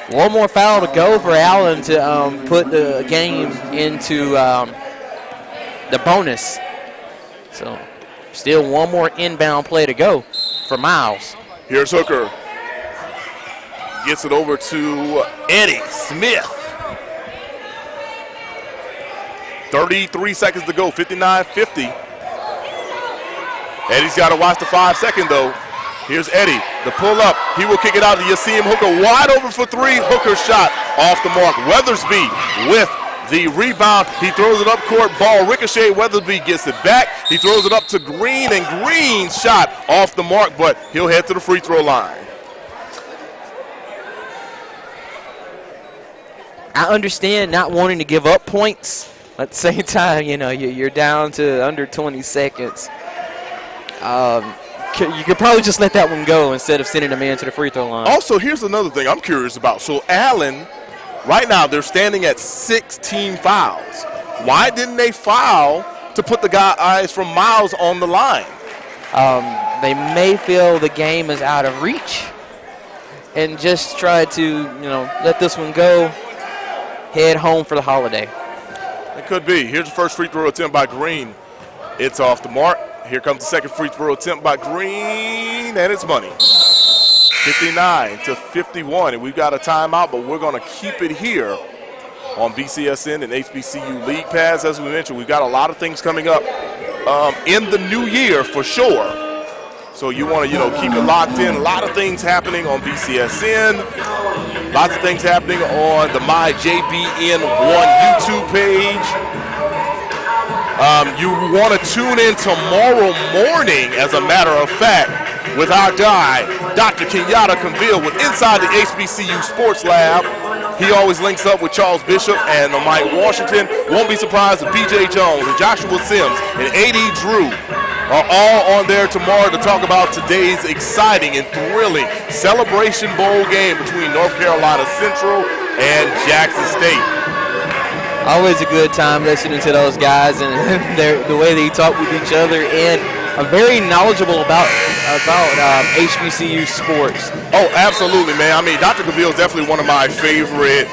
One more foul to go for Allen to put the game into the bonus. So still one more inbound play to go for Miles. Here's Hooker. Gets it over to Eddie Smith. 33 seconds to go, 59-50. Eddie's got to watch the 5-second though. Here's Eddie, the pull up. He will kick it out to Yasim Hooker. Wide open for three. Hooker shot off the mark. Weathersby with the rebound. He throws it up court. Ball ricochet. Weathersby gets it back. He throws it up to Green, and Green's shot off the mark, but he'll head to the free throw line. I understand not wanting to give up points. At the same time, you know, you're down to under 20 seconds. You could probably just let that one go instead of sending a man to the free throw line. Also, here's another thing I'm curious about. So Allen, right now, they're standing at 16 fouls. Why didn't they foul to put the guys from Miles on the line? They may feel the game is out of reach and just try to, let this one go, head home for the holiday. It could be. Here's the first free throw attempt by Green. It's off the mark. Here comes the second free throw attempt by Green, and it's money. 59-51, and we've got a timeout, but we're going to keep it here on BCSN and HBCU League Pass. As we mentioned, we've got a lot of things coming up in the new year for sure. So you want to, keep it locked in. A lot of things happening on BCSN. Lots of things happening on the MyJBN1 YouTube page. You want to tune in tomorrow morning, as a matter of fact, with our guy, Dr. Kenyatta Conville, with Inside the HBCU Sports Lab. He always links up with Charles Bishop and Mike Washington. Won't be surprised if BJ Jones and Joshua Sims and A.D. Drew are all on there tomorrow to talk about today's exciting and thrilling Celebration Bowl game between North Carolina Central and Jackson State. Always a good time listening to those guys and the way they talk with each other, and are very knowledgeable about HBCU sports. Oh, absolutely, man. I mean, Dr. Cavill is definitely one of my favorite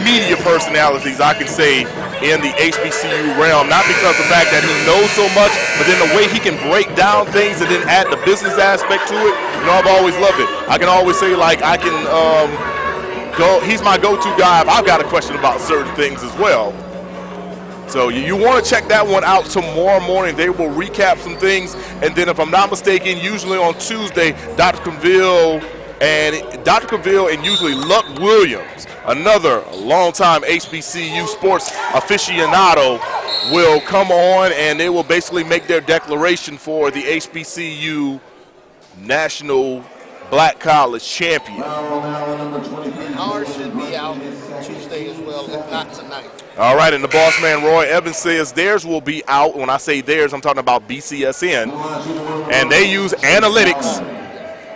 media personalities, I can say, in the HBCU realm. Not because of the fact that he knows so much, but then the way he can break down things and then add the business aspect to it. I've always loved it. I can always say, like, I can he's my go-to guy if I've got a question about certain things as well. So you want to check that one out tomorrow morning. They will recap some things. And then if I'm not mistaken, usually on Tuesday, Dr. Cavill and usually Luck Williams, another longtime HBCU sports aficionado, will come on and they will basically make their declaration for the HBCU National Black College Champion. Ours should be out Tuesday as well, if not tonight. All right, and the boss man, Roy Evans, says theirs will be out. When I say theirs, I'm talking about BCSN. And they use analytics.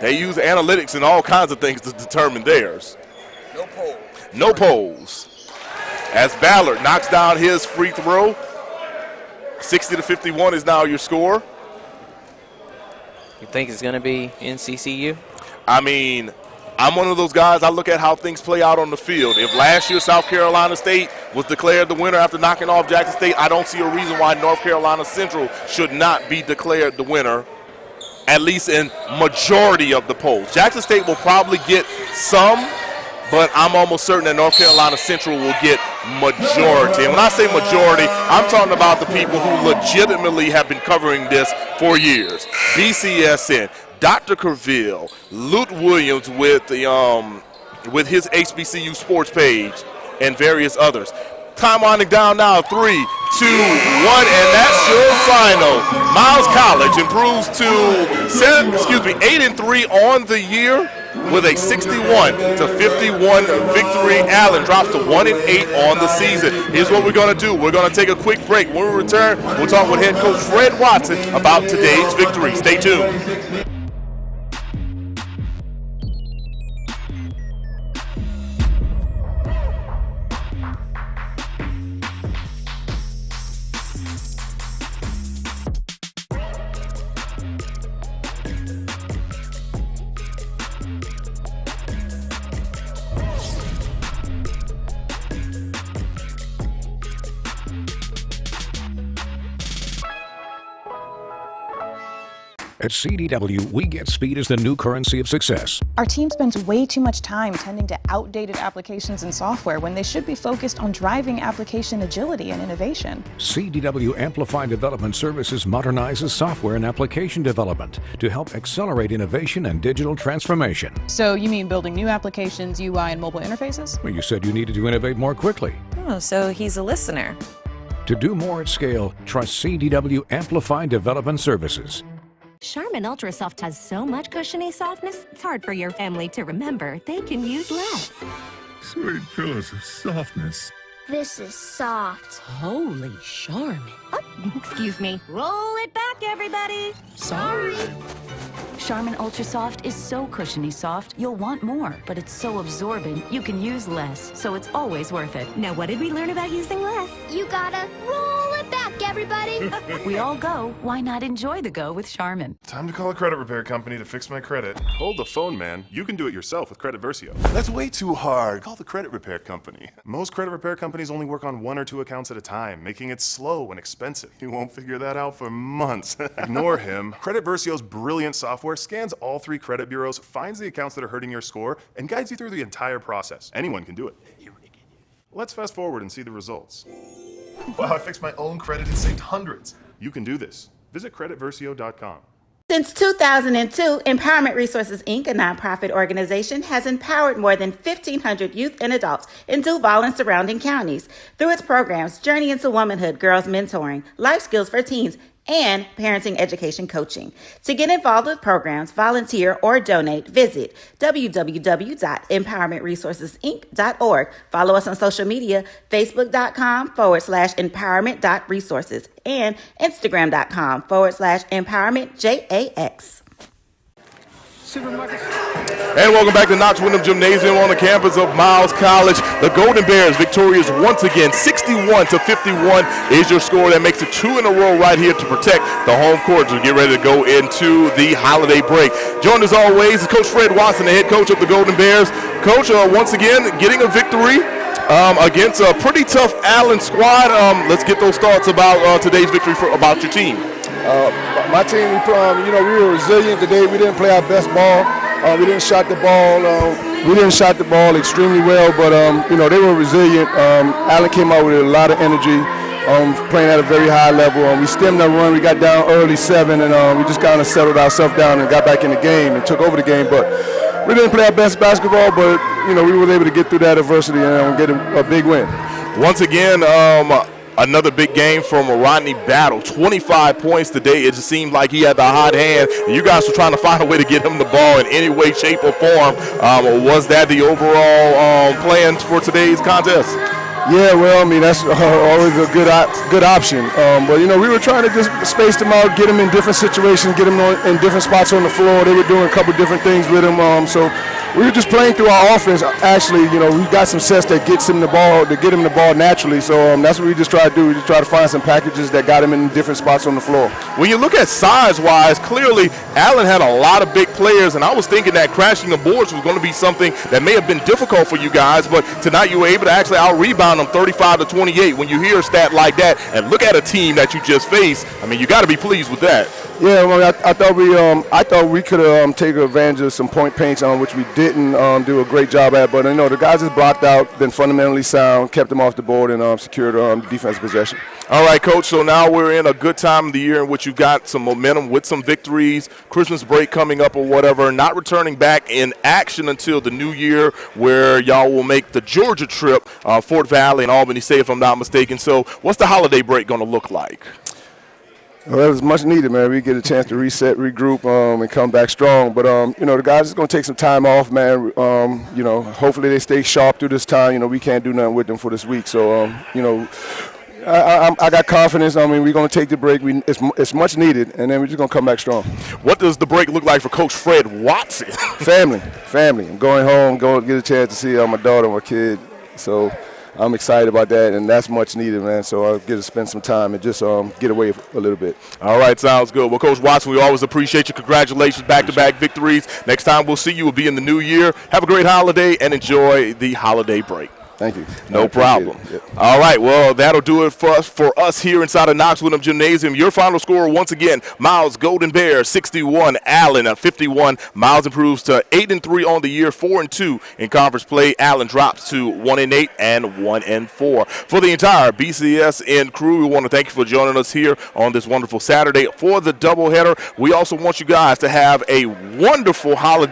They use analytics and all kinds of things to determine theirs. No polls. No polls. As Ballard knocks down his free throw, 60-51 is now your score. You think it's going to be NCCU? I mean, I'm one of those guys, I look at how things play out on the field. If last year South Carolina State was declared the winner after knocking off Jackson State, I don't see a reason why North Carolina Central should not be declared the winner, at least in majority of the polls. Jackson State will probably get some, but I'm almost certain that North Carolina Central will get majority. And when I say majority, I'm talking about the people who legitimately have been covering this for years. BCSN, Dr. Cavill, Lute Williams with his HBCU sports page, and various others. Time winding down now, 3, 2, 1, and that's your final. Miles College improves to 8-3 on the year with a 61-51 victory. Allen drops to 1-8 on the season. Here's what we're going to do. We're going to take a quick break. When we return, we'll talk with head coach Fred Watson about today's victory. Stay tuned. At CDW, we get speed as the new currency of success. Our team spends way too much time tending to outdated applications and software when they should be focused on driving application agility and innovation. CDW Amplified Development Services modernizes software and application development to help accelerate innovation and digital transformation. So you mean building new applications, UI, and mobile interfaces? Well, you said you needed to innovate more quickly. Oh, so he's a listener. To do more at scale, trust CDW Amplified Development Services. Charmin Ultra Soft has so much cushiony softness, it's hard for your family to remember they can use less. Sweet pillows of softness. This is soft. Holy Charmin. Oh, excuse me. Roll it back, everybody. Sorry. Charmin Ultra Soft is so cushiony soft, you'll want more, but it's so absorbent, you can use less, so it's always worth it. Now, what did we learn about using less? You gotta roll it back, everybody. We all go. Why not enjoy the go with Charmin? Time to call a credit repair company to fix my credit. Hold the phone, man. You can do it yourself with Credit Versio. That's way too hard. Call the credit repair company. Most credit repair companies only work on 1 or 2 accounts at a time, making it slow and expensive. You won't figure that out for months. Ignore him. Credit Versio's brilliant software scans all 3 credit bureaus, finds the accounts that are hurting your score, and guides you through the entire process. Anyone can do it. Let's fast forward and see the results. Wow, I fixed my own credit and saved hundreds. You can do this. Visit creditversio.com. Since 2002, Empowerment Resources, Inc., a nonprofit organization, has empowered more than 1,500 youth and adults in Duval and surrounding counties. Through its programs, Journey into Womanhood, Girls Mentoring, Life Skills for Teens, and Parenting Education Coaching. To get involved with programs, volunteer, or donate, visit www.empowermentresourcesinc.org. Follow us on social media, facebook.com/empowerment.resources and instagram.com/empowermentJAX. And welcome back to Knox Windham Gymnasium on the campus of Miles College. The Golden Bears victorious once again, 61-51 is your score. That makes it 2 in a row right here to protect the home court as we get ready to go into the holiday break. Joined as always is Coach Fred Watson, the head coach of the Golden Bears. Coach, once again, getting a victory against a pretty tough Allen squad. Let's get those thoughts about today's victory about your team. My team, we were resilient today. We didn't play our best ball. We didn't shot the ball. We didn't shot the ball extremely well, but they were resilient. Allen came out with a lot of energy. playing at a very high level. We stemmed that run. We got down early 7, and we just kind of settled ourselves down and got back in the game and took over the game. But we didn't play our best basketball, but, you know, we were able to get through that adversity and get a big win. Once again, another big game from Rodney Battle. 25 points today. It just seemed like he had the hot hand. You guys were trying to find a way to get him the ball in any way, shape, or form. Was that the overall plan for today's contest? Yeah, well, I mean, that's always a good option. But, you know, we were trying to just space them out, get them in different situations, get them in different spots on the floor. They were doing a couple different things with them. So we were just playing through our offense. Actually, you know, we got some sets that gets him the ball, to get him the ball naturally. So that's what we just try to do. We just try to find some packages that got him in different spots on the floor. When you look at size-wise, clearly Allen had a lot of big players, and I was thinking that crashing the boards was going to be something that may have been difficult for you guys, but tonight you were able to actually out-rebound them 35-28. When you hear a stat like that and look at a team that you just faced, I mean, you got to be pleased with that. Yeah, well, I thought we could have taken advantage of some point paints, which we didn't do a great job at. But, you know, the guys just blocked out, been fundamentally sound, kept them off the board, and secured defensive possession. All right, Coach, so now we're in a good time of the year in which you've got some momentum with some victories, Christmas break coming up or whatever, not returning back in action until the new year where y'all will make the Georgia trip, Fort Valley and Albany State, if I'm not mistaken. So what's the holiday break going to look like? Well, it was much needed, man. We get a chance to reset, regroup, and come back strong. But, you know, the guys are going to take some time off, man. You know, hopefully they stay sharp through this time. You know, we can't do nothing with them for this week. So, you know, I got confidence. I mean, we're going to take the break. It's much needed, and then we're just going to come back strong. What does the break look like for Coach Fred Watson? Family. I'm going home, go get a chance to see my daughter, my kid. So I'm excited about that, and that's much needed, man. So I'll get to spend some time and just get away a little bit. All right, sounds good. Well, Coach Watson, we always appreciate you. Congratulations, back-to-back victories. Next time we'll see you will be in the new year. Have a great holiday and enjoy the holiday break. Thank you. No problem. Yep. All right, well, that'll do it for us here inside of Knox Woodham Gymnasium. Your final score, once again, Miles Golden Bears 61, Allen 51. Miles improves to 8-3 on the year, 4-2 in conference play. Allen drops to 1-8 and 1-4. For the entire BCS and crew, we want to thank you for joining us here on this wonderful Saturday for the doubleheader. We also want you guys to have a wonderful holiday.